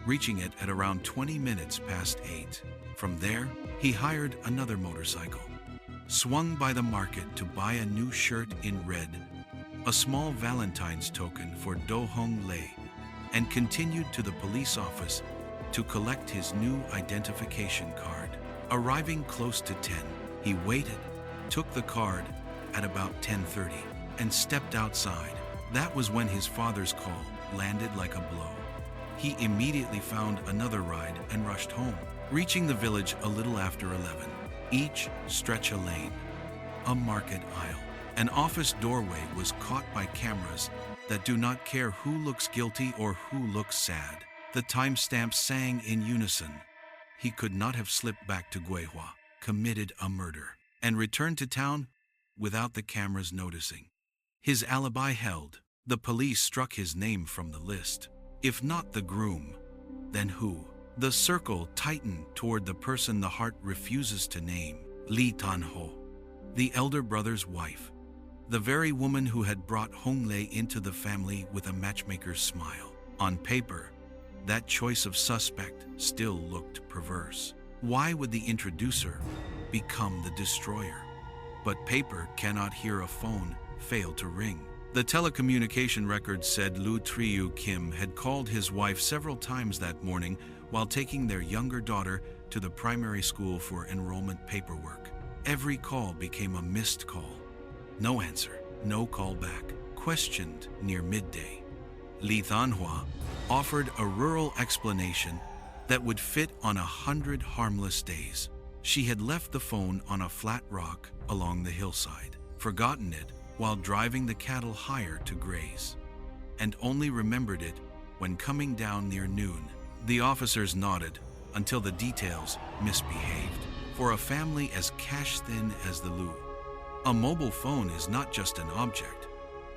reaching it at around 20 minutes past 8. From there, he hired another motorcycle, swung by the market to buy a new shirt in red, a small Valentine's token for Do Hong Lei, and continued to the police office to collect his new identification card. Arriving close to 10, he waited, took the card at about 10:30, and stepped outside. That was when his father's call landed like a blow. He immediately found another ride and rushed home, reaching the village a little after 11. Each stretch a lane, a market aisle, an office doorway was caught by cameras that do not care who looks guilty or who looks sad. The timestamps sang in unison. He could not have slipped back to Guihua, committed a murder, and returned to town without the cameras noticing. His alibi held. The police struck his name from the list. If not the groom, then who? The circle tightened toward the person the heart refuses to name, Li Tanho, the elder brother's wife, the very woman who had brought Hong Lei into the family with a matchmaker's smile. On paper, that choice of suspect still looked perverse. Why would the introducer become the destroyer? But paper cannot hear a phone fail to ring. The telecommunication records said Lu Triu Kim had called his wife several times that morning while taking their younger daughter to the primary school for enrollment paperwork. Every call became a missed call. No answer, no call back. Questioned near midday, Li Thanhua offered a rural explanation that would fit on 100 harmless days. She had left the phone on a flat rock along the hillside, forgotten it while driving the cattle higher to graze, and only remembered it when coming down near noon. The officers nodded until the details misbehaved. For a family as cash-thin as the Lu, a mobile phone is not just an object.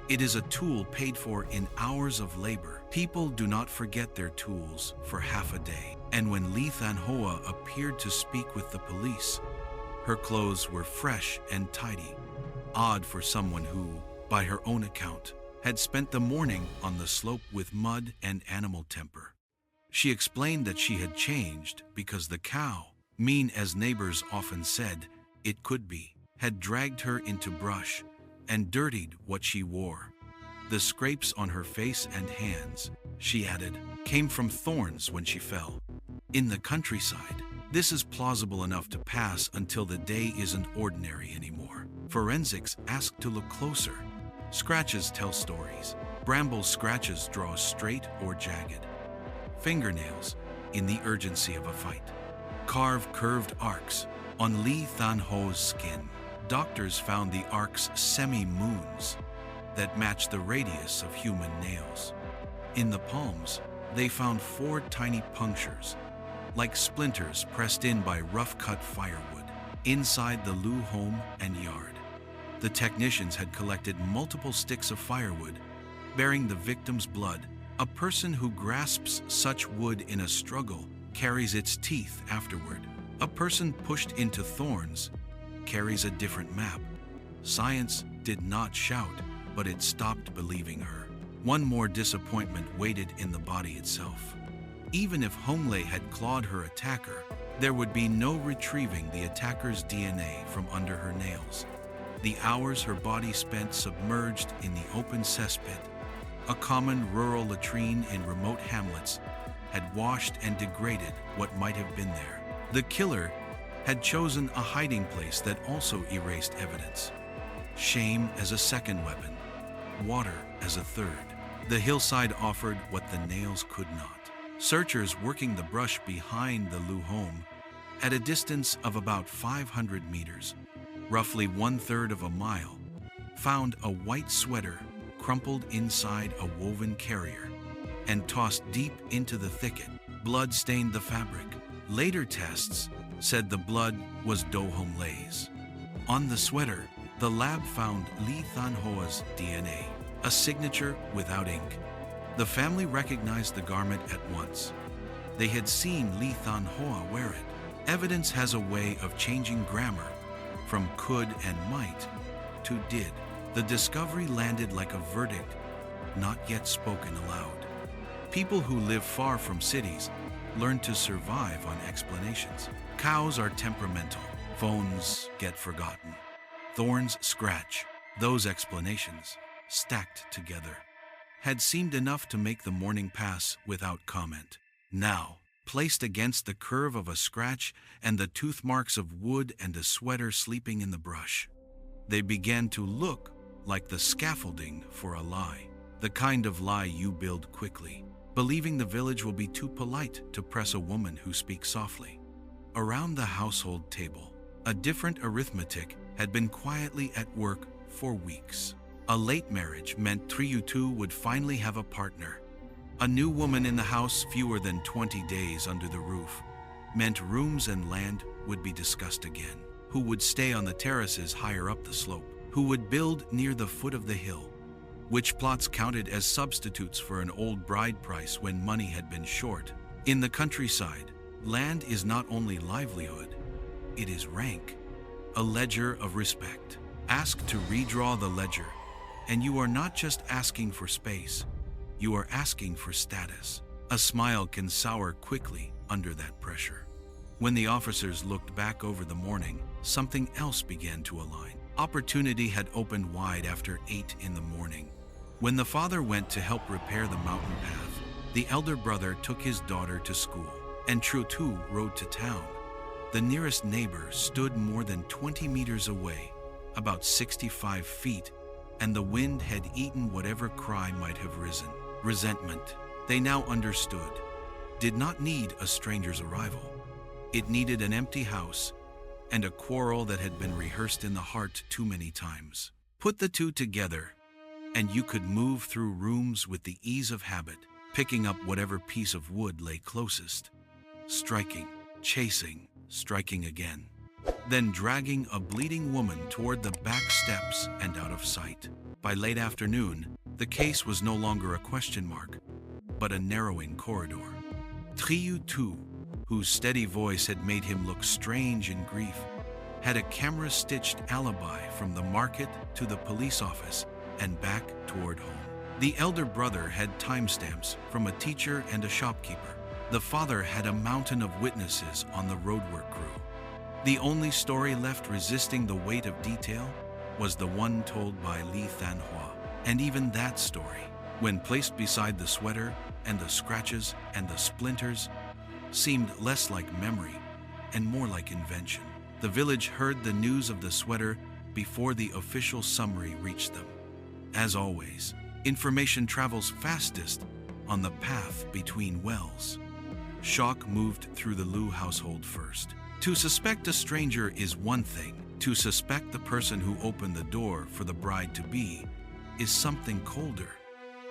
It is a tool paid for in hours of labor. People do not forget their tools for half a day. And when Li Thanhoa appeared to speak with the police, her clothes were fresh and tidy. Odd for someone who, by her own account, had spent the morning on the slope with mud and animal temper. She explained that she had changed because the cow, mean as neighbors often said it could be, had dragged her into brush and dirtied what she wore. The scrapes on her face and hands, she added, came from thorns when she fell. In the countryside, this is plausible enough to pass until the day isn't ordinary anymore. Forensics asked to look closer. Scratches tell stories. Bramble scratches draw straight or jagged. Fingernails in the urgency of a fight. Carve curved arcs on Li Thanho's skin. Doctors found the arcs semi-moons that matched the radius of human nails. In the palms, they found 4 tiny punctures, like splinters pressed in by rough-cut firewood, inside the Lu home and yard. The technicians had collected multiple sticks of firewood, bearing the victim's blood. A person who grasps such wood in a struggle carries its teeth afterward. A person pushed into thorns carries a different map. Science did not shout. but it stopped believing her. One more disappointment waited in the body itself. Even if Honglei had clawed her attacker, there would be no retrieving the attacker's DNA from under her nails. The hours her body spent submerged in the open cesspit, a common rural latrine in remote hamlets, had washed and degraded what might have been there. The killer had chosen a hiding place that also erased evidence. Shame as a second weapon, water as a third. The hillside offered what the nails could not. Searchers working the brush behind the Lu home, at a distance of about 500 meters, roughly 1/3 of a mile, found a white sweater crumpled inside a woven carrier and tossed deep into the thicket. Blood stained the fabric. Later tests said the blood was Do Honglei's. On the sweater, the lab found Li Thanhua's DNA, a signature without ink. The family recognized the garment at once. They had seen Li Thanhua wear it. Evidence has a way of changing grammar from could and might to did. The discovery landed like a verdict, not yet spoken aloud. People who live far from cities learn to survive on explanations. Cows are temperamental. Phones get forgotten. Thorns scratch. Those explanations, stacked together, had seemed enough to make the morning pass without comment. Now, placed against the curve of a scratch and the tooth marks of wood and a sweater sleeping in the brush, they began to look like the scaffolding for a lie. The kind of lie you build quickly, believing the village will be too polite to press a woman who speaks softly. Around the household table, a different arithmetic had been quietly at work for weeks. A late marriage meant Triutu would finally have a partner. A new woman in the house fewer than 20 days under the roof meant rooms and land would be discussed again. Who would stay on the terraces higher up the slope? Who would build near the foot of the hill? Which plots counted as substitutes for an old bride price when money had been short? In the countryside, land is not only livelihood, it is rank, a ledger of respect. Ask to redraw the ledger, and you are not just asking for space, you are asking for status. A smile can sour quickly under that pressure. When the officers looked back over the morning, something else began to align. Opportunity had opened wide after 8 in the morning. When the father went to help repair the mountain path, the elder brother took his daughter to school, and Trutu rode to town. The nearest neighbor stood more than 20 meters away, about 65 feet, and the wind had eaten whatever cry might have risen. Resentment, they now understood, did not need a stranger's arrival. It needed an empty house and a quarrel that had been rehearsed in the heart too many times. Put the two together, and you could move through rooms with the ease of habit, picking up whatever piece of wood lay closest, striking, chasing, striking again, then dragging a bleeding woman toward the back steps and out of sight. By late afternoon, the case was no longer a question mark, but a narrowing corridor. Triutu, whose steady voice had made him look strange in grief, had a camera-stitched alibi from the market to the police office and back toward home. The elder brother had timestamps from a teacher and a shopkeeper. The father had a mountain of witnesses on the roadwork crew. The only story left resisting the weight of detail was the one told by Li Thanhua. And even that story, when placed beside the sweater and the scratches and the splinters, seemed less like memory and more like invention. The village heard the news of the sweater before the official summary reached them. As always, information travels fastest on the path between wells. Shock moved through the Lu household first. To suspect a stranger is one thing. To suspect the person who opened the door for the bride-to-be is something colder.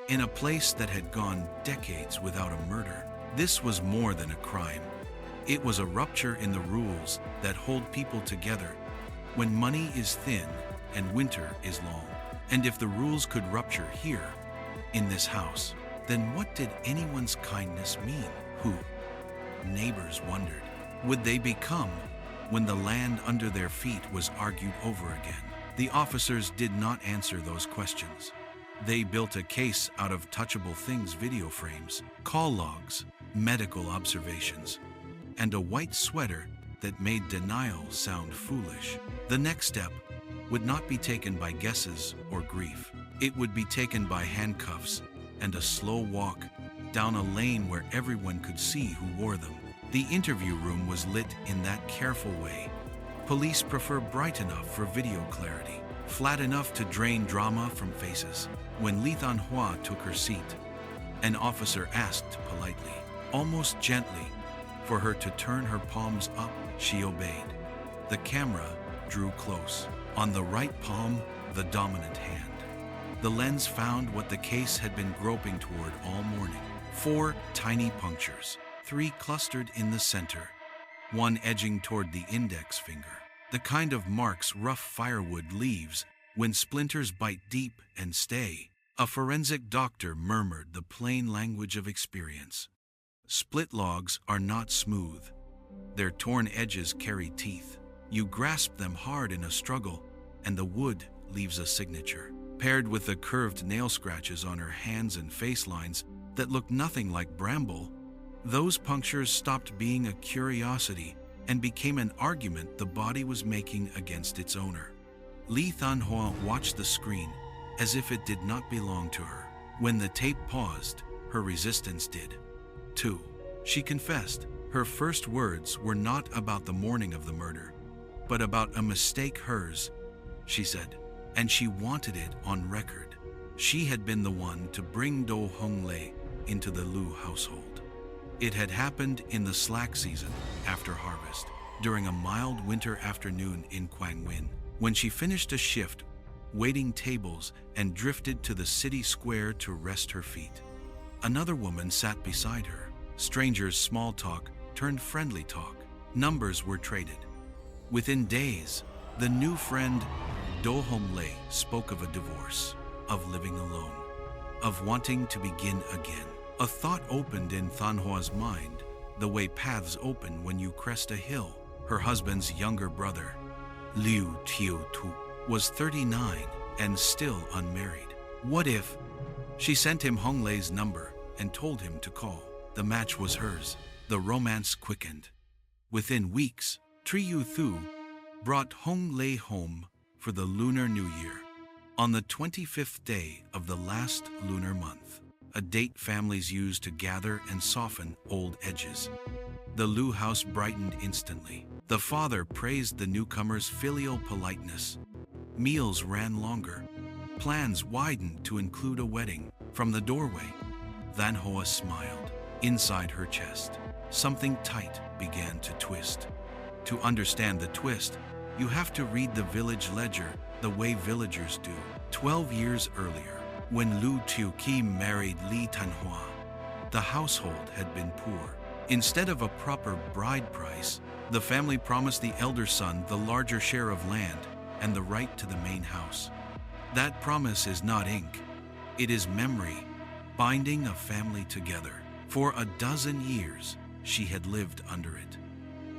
In a place that had gone decades without a murder, this was more than a crime. It was a rupture in the rules that hold people together when money is thin and winter is long. And if the rules could rupture here, in this house, then what did anyone's kindness mean? Who? Neighbors wondered. Would they become when the land under their feet was argued over again? The officers did not answer those questions. They built a case out of touchable things: video frames, call logs, medical observations, and a white sweater that made denial sound foolish. The next step would not be taken by guesses or grief. It would be taken by handcuffs and a slow walk down a lane where everyone could see who wore them. The interview room was lit in that careful way. Police prefer bright enough for video clarity, flat enough to drain drama from faces. When Li Thanhua took her seat, an officer asked politely, almost gently, for her to turn her palms up. She obeyed. The camera drew close. On the right palm, the dominant hand. The lens found what the case had been groping toward all morning. 4 tiny punctures, 3 clustered in the center, 1 edging toward the index finger. The kind of marks rough firewood leaves when splinters bite deep and stay. A forensic doctor murmured the plain language of experience. Split logs are not smooth. Their torn edges carry teeth. You grasp them hard in a struggle, and the wood leaves a signature. Paired with the curved nail scratches on her hands and face lines that looked nothing like bramble, those punctures stopped being a curiosity and became an argument the body was making against its owner. Li Thanhua watched the screen as if it did not belong to her. When the tape paused, her resistance did, too. She confessed. Her first words were not about the morning of the murder, but about a mistake hers, she said, and she wanted it on record. She had been the one to bring Do Honglei into the Lu household. It had happened in the slack season after harvest, during a mild winter afternoon in Kwangwin, when she finished a shift waiting tables and drifted to the city square to rest her feet. Another woman sat beside her. Strangers' small talk turned friendly talk. Numbers were traded. Within days, the new friend Do Honglei spoke of a divorce, of living alone, of wanting to begin again. A thought opened in Thanhua's mind, the way paths open when you crest a hill. Her husband's younger brother, Liu Tiutu, was 39 and still unmarried. What if? She sent him Honglei's number and told him to call. The match was hers. The romance quickened. Within weeks, Triyu Thu brought Honglei home for the Lunar New Year, on the 25th day of the last lunar month, a date families use to gather and soften old edges. The Lu house brightened instantly. The father praised the newcomer's filial politeness. Meals ran longer. Plans widened to include a wedding. From the doorway, Thanhua smiled. Inside her chest, something tight began to twist. To understand the twist, you have to read the village ledger the way villagers do. 12 years earlier, when Lu Tiuqi married Li Thanhua, the household had been poor. Instead of a proper bride price, the family promised the elder son the larger share of land and the right to the main house. That promise is not ink, it is memory, binding a family together. For a dozen years, she had lived under it,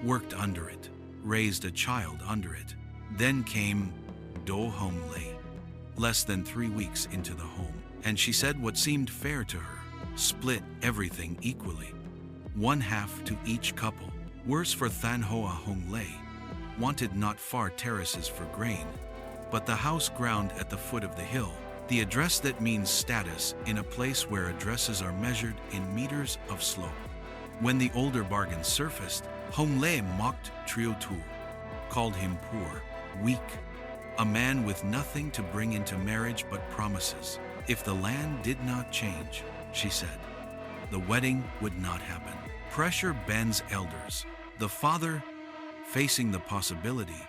worked under it, raised a child under it. Then came Do Honglei, less than 3 weeks into the home, and she said what seemed fair to her, split everything equally, 1/2 to each couple. Worse for Thanhua, Honglei wanted not far terraces for grain, but the house ground at the foot of the hill, the address that means status in a place where addresses are measured in meters of slope. When the older bargain surfaced, Honglei mocked Triyu Thu, called him poor, weak, a man with nothing to bring into marriage but promises. If the land did not change, she said, the wedding would not happen. Pressure bends elders. The father, facing the possibility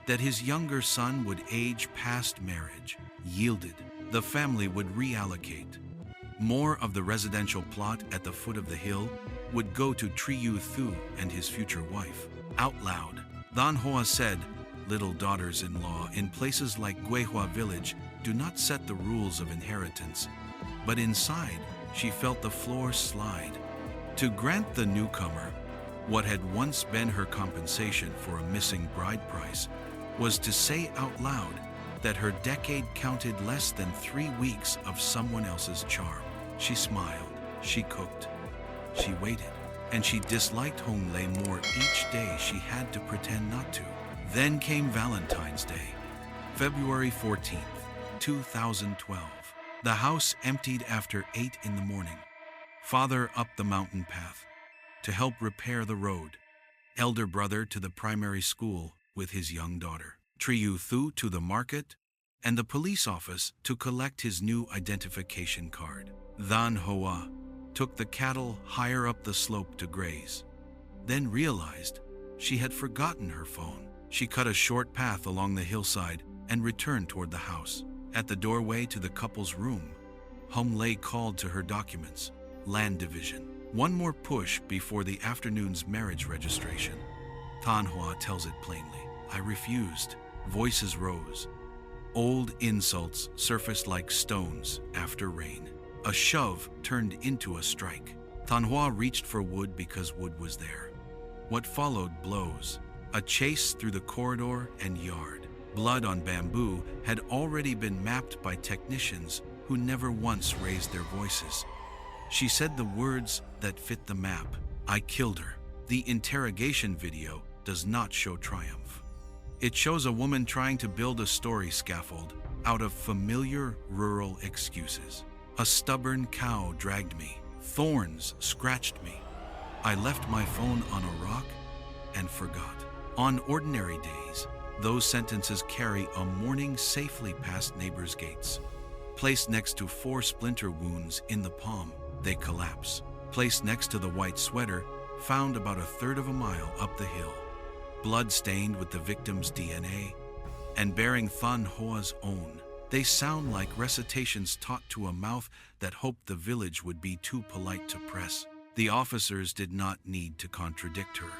that his younger son would age past marriage, yielded. The family would reallocate. More of the residential plot at the foot of the hill would go to Triyu Thu and his future wife. Out loud, Thanhua said, little daughters-in-law in places like Guihua village do not set the rules of inheritance. But inside, she felt the floor slide. To grant the newcomer what had once been her compensation for a missing bride price was to say out loud, that her decade counted less than 3 weeks of someone else's charm. She smiled, she cooked, she waited, and she disliked Hong Lei more each day she had to pretend not to. Then came Valentine's Day, February 14th, 2012. The house emptied after 8 in the morning. Father up the mountain path to help repair the road. Elder brother to the primary school with his young daughter. Triyu Thu to the market, and the police office to collect his new identification card. Than Hoa took the cattle higher up the slope to graze, then realized she had forgotten her phone. She cut a short path along the hillside and returned toward the house. At the doorway to the couple's room, Hong Lei called to her documents, land division. One more push before the afternoon's marriage registration. Tan Hoa tells it plainly. I refused. Voices rose. Old insults surfaced like stones after rain. A shove turned into a strike. Tan Hoa reached for wood because wood was there. What followed blows. A chase through the corridor and yard. Blood on bamboo had already been mapped by technicians who never once raised their voices. She said the words that fit the map. I killed her. The interrogation video does not show triumph. It shows a woman trying to build a story scaffold out of familiar rural excuses. A stubborn cow dragged me. Thorns scratched me. I left my phone on a rock and forgot. On ordinary days, those sentences carry a morning safely past neighbors' gates. Placed next to 4 splinter wounds in the palm, they collapse. Placed next to the white sweater, found about 1/3 of a mile up the hill. Blood stained with the victim's DNA, and bearing Than Hoa's own. They sound like recitations taught to a mouth that hoped the village would be too polite to press. The officers did not need to contradict her.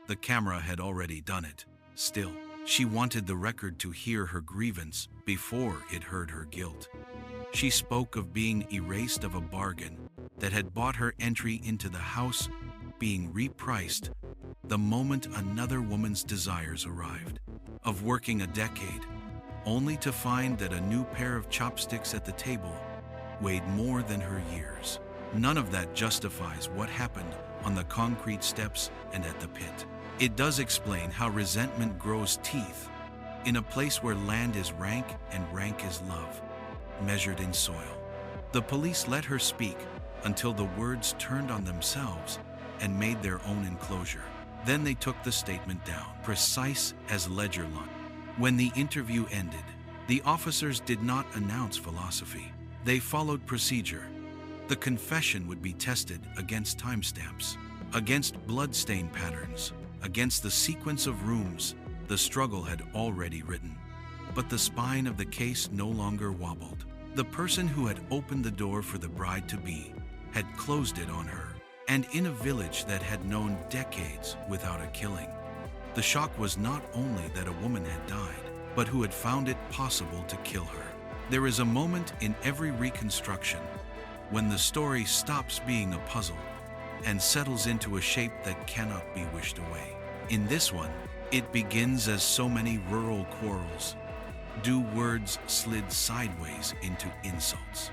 The camera had already done it. Still, she wanted the record to hear her grievance before it heard her guilt. She spoke of being erased of a bargain that had bought her entry into the house, being repriced the moment another woman's desires arrived. Of working a decade, only to find that a new pair of chopsticks at the table weighed more than her years. None of that justifies what happened on the concrete steps and at the pit. It does explain how resentment grows teeth in a place where land is rank and rank is love, measured in soil. The police let her speak until the words turned on themselves and made their own enclosure. Then they took the statement down, precise as ledger line. When the interview ended, the officers did not announce philosophy. They followed procedure. The confession would be tested against timestamps, against bloodstain patterns, against the sequence of rooms the struggle had already written. But the spine of the case no longer wobbled. The person who had opened the door for the bride-to-be had closed it on her, and in a village that had known decades without a killing. The shock was not only that a woman had died, but who had found it possible to kill her. There is a moment in every reconstruction when the story stops being a puzzle and settles into a shape that cannot be wished away. In this one, it begins as so many rural quarrels. Words slid sideways into insults.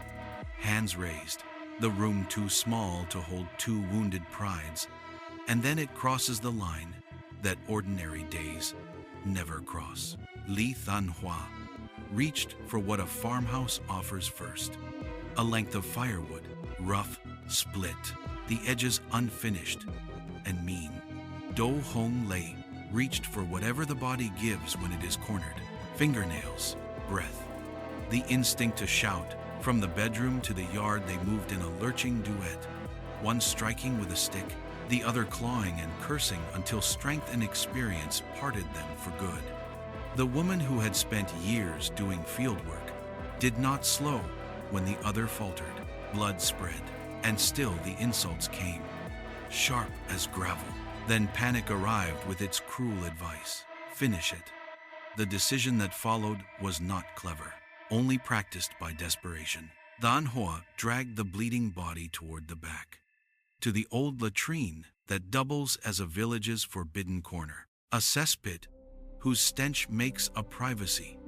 Hands raised, the room too small to hold 2 wounded prides, and then it crosses the line that ordinary days never cross. Li Than Hoa reached for what a farmhouse offers first. A length of firewood, rough, split, the edges unfinished and mean. Do Hong Lei reached for whatever the body gives when it is cornered. Fingernails, breath, the instinct to shout. From the bedroom to the yard they moved in a lurching duet, one striking with a stick, the other clawing and cursing until strength and experience parted them for good. The woman who had spent years doing fieldwork did not slow when the other faltered. Blood spread, and still the insults came, sharp as gravel. Then panic arrived with its cruel advice. Finish it. The decision that followed was not clever, only practiced by desperation. Than Hoa dragged the bleeding body toward the back, to the old latrine that doubles as a village's forbidden corner, a cesspit whose stench makes a privacy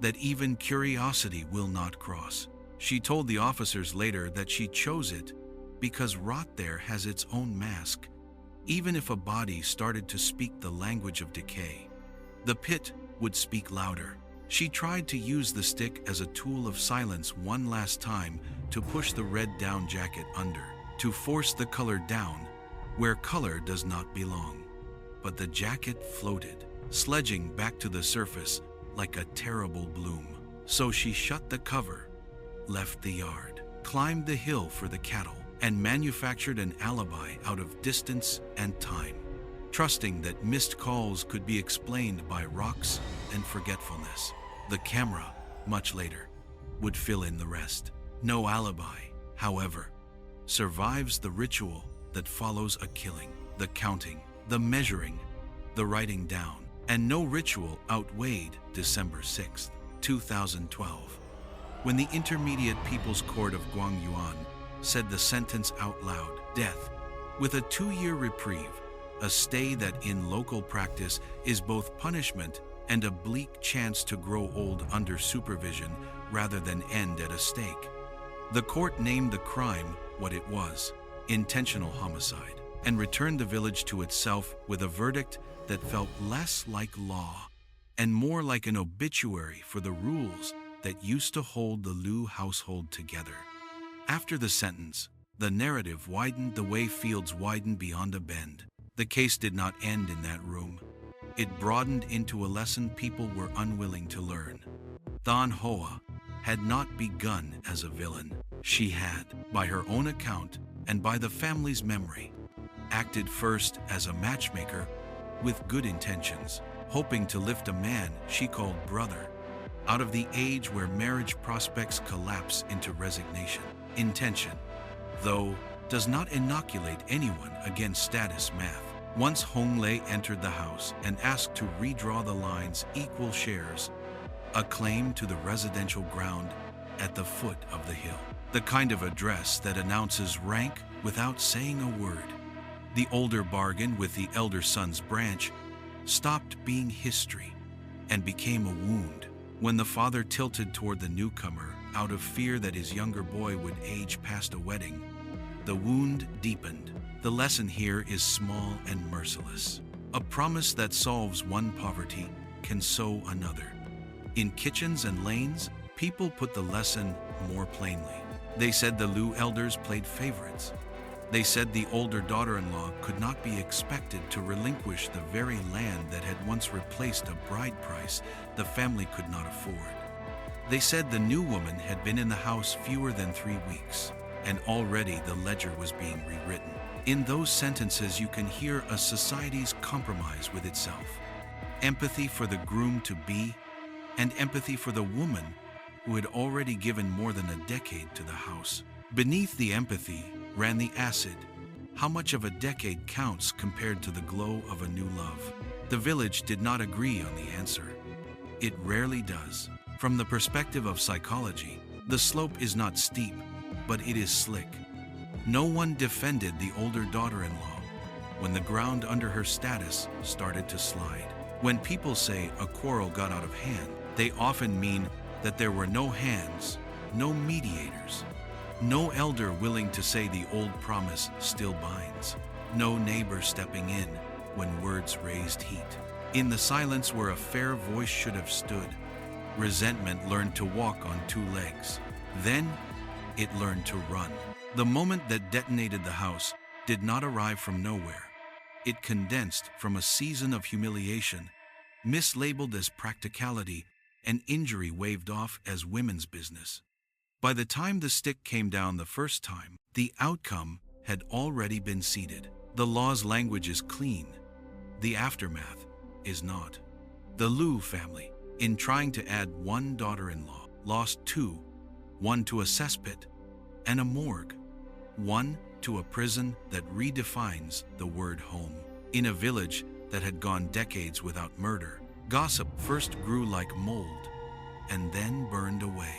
that even curiosity will not cross. She told the officers later that she chose it because rot there has its own mask, even if a body started to speak the language of decay. The pit would speak louder. She tried to use the stick as a tool of silence one last time to push the red down jacket under, to force the color down where color does not belong. But the jacket floated, sledging back to the surface like a terrible bloom. So she shut the cover, left the yard, climbed the hill for the cattle, and manufactured an alibi out of distance and time, trusting that missed calls could be explained by rocks and forgetfulness. The camera, much later, would fill in the rest. No alibi, however, survives the ritual that follows a killing, the counting, the measuring, the writing down, and no ritual outweighed December 6, 2012, when the Intermediate People's Court of Guangyuan said the sentence out loud, death, with a 2-year reprieve, a stay that in local practice is both punishment and a bleak chance to grow old under supervision rather than end at a stake. The court named the crime what it was, intentional homicide, and returned the village to itself with a verdict that felt less like law and more like an obituary for the rules that used to hold the Liu household together. After the sentence, the narrative widened the way fields widen beyond a bend. The case did not end in that room. It broadened into a lesson people were unwilling to learn. Than Hoa had not begun as a villain. She had, by her own account and by the family's memory, acted first as a matchmaker with good intentions, hoping to lift a man she called brother out of the age where marriage prospects collapse into resignation. Intention, though, does not inoculate anyone against status math. Once Hong Lei entered the house and asked to redraw the lines equal shares, a claim to the residential ground at the foot of the hill, the kind of address that announces rank without saying a word. The older bargain with the elder son's branch stopped being history and became a wound. When the father tilted toward the newcomer out of fear that his younger boy would age past a wedding, the wound deepened. The lesson here is small and merciless. A promise that solves one poverty can sow another. In kitchens and lanes, people put the lesson more plainly. They said the Liu elders played favorites. They said the older daughter-in-law could not be expected to relinquish the very land that had once replaced a bride price the family could not afford. They said the new woman had been in the house fewer than 3 weeks, and already the ledger was being rewritten. In those sentences, you can hear a society's compromise with itself. Empathy for the groom-to-be, and empathy for the woman who had already given more than a decade to the house. Beneath the empathy ran the acid. How much of a decade counts compared to the glow of a new love? The village did not agree on the answer. It rarely does. From the perspective of psychology, the slope is not steep, but it is slick. No one defended the older daughter-in-law when the ground under her status started to slide. When people say a quarrel got out of hand, they often mean that there were no hands, no mediators, no elder willing to say the old promise still binds, no neighbor stepping in when words raised heat. In the silence where a fair voice should have stood, resentment learned to walk on 2 legs. Then it learned to run. The moment that detonated the house did not arrive from nowhere. It condensed from a season of humiliation, mislabeled as practicality, and injury waved off as women's business. By the time the stick came down the first time, the outcome had already been seeded. The law's language is clean. The aftermath is not. The Liu family, in trying to add 1 daughter-in-law, lost 2, 1 to a cesspit and a morgue, 1 to a prison that redefines the word home. In a village that had gone decades without murder, gossip first grew like mold and then burned away,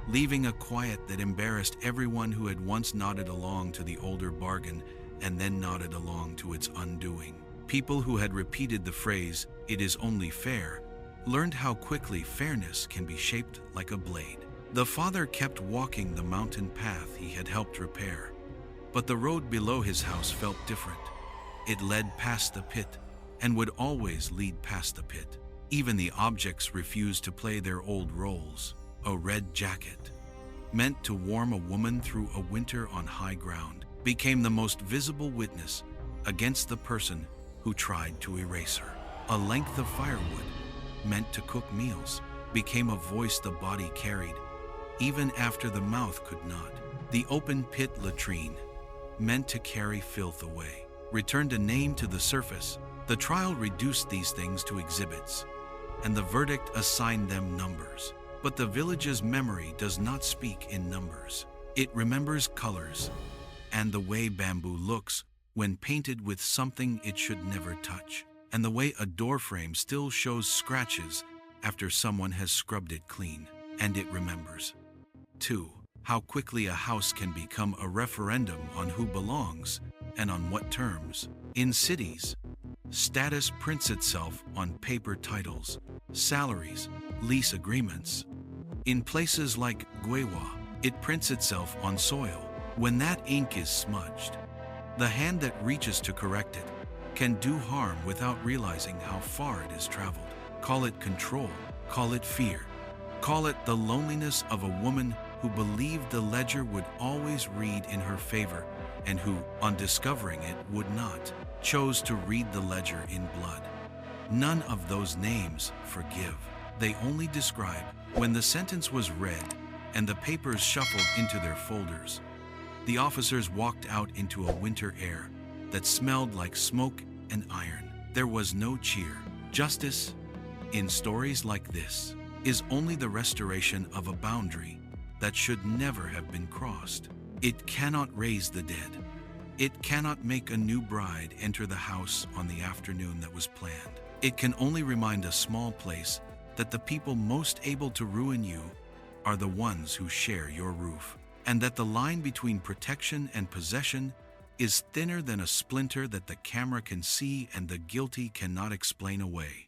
leaving a quiet that embarrassed everyone who had once nodded along to the older bargain and then nodded along to its undoing. People who had repeated the phrase, "It is only fair," learned how quickly fairness can be shaped like a blade. The father kept walking the mountain path he had helped repair, but the road below his house felt different. It led past the pit and would always lead past the pit. Even the objects refused to play their old roles. A red jacket, meant to warm a woman through a winter on high ground, became the most visible witness against the person who tried to erase her. A length of firewood, meant to cook meals, became a voice the body carried, even after the mouth could not. The open pit latrine, meant to carry filth away, returned a name to the surface. The trial reduced these things to exhibits, and the verdict assigned them numbers. But the village's memory does not speak in numbers. It remembers colors, and the way bamboo looks when painted with something it should never touch, and the way a doorframe still shows scratches after someone has scrubbed it clean. And it remembers, too, how quickly a house can become a referendum on who belongs and on what terms. In cities, status prints itself on paper titles, salaries, lease agreements. In places like Guewa, it prints itself on soil. When that ink is smudged, the hand that reaches to correct it can do harm without realizing how far it has traveled. Call it control, call it fear, call it the loneliness of a woman who believed the ledger would always read in her favor and who, on discovering it, would not, chose to read the ledger in blood. None of those names forgive. They only describe. When the sentence was read and the papers shuffled into their folders, the officers walked out into a winter air that smelled like smoke and iron. There was no cheer. Justice, in stories like this, is only the restoration of a boundary that should never have been crossed. It cannot raise the dead. It cannot make a new bride enter the house on the afternoon that was planned. It can only remind a small place that the people most able to ruin you are the ones who share your roof, and that the line between protection and possession is thinner than a splinter that the camera can see and the guilty cannot explain away.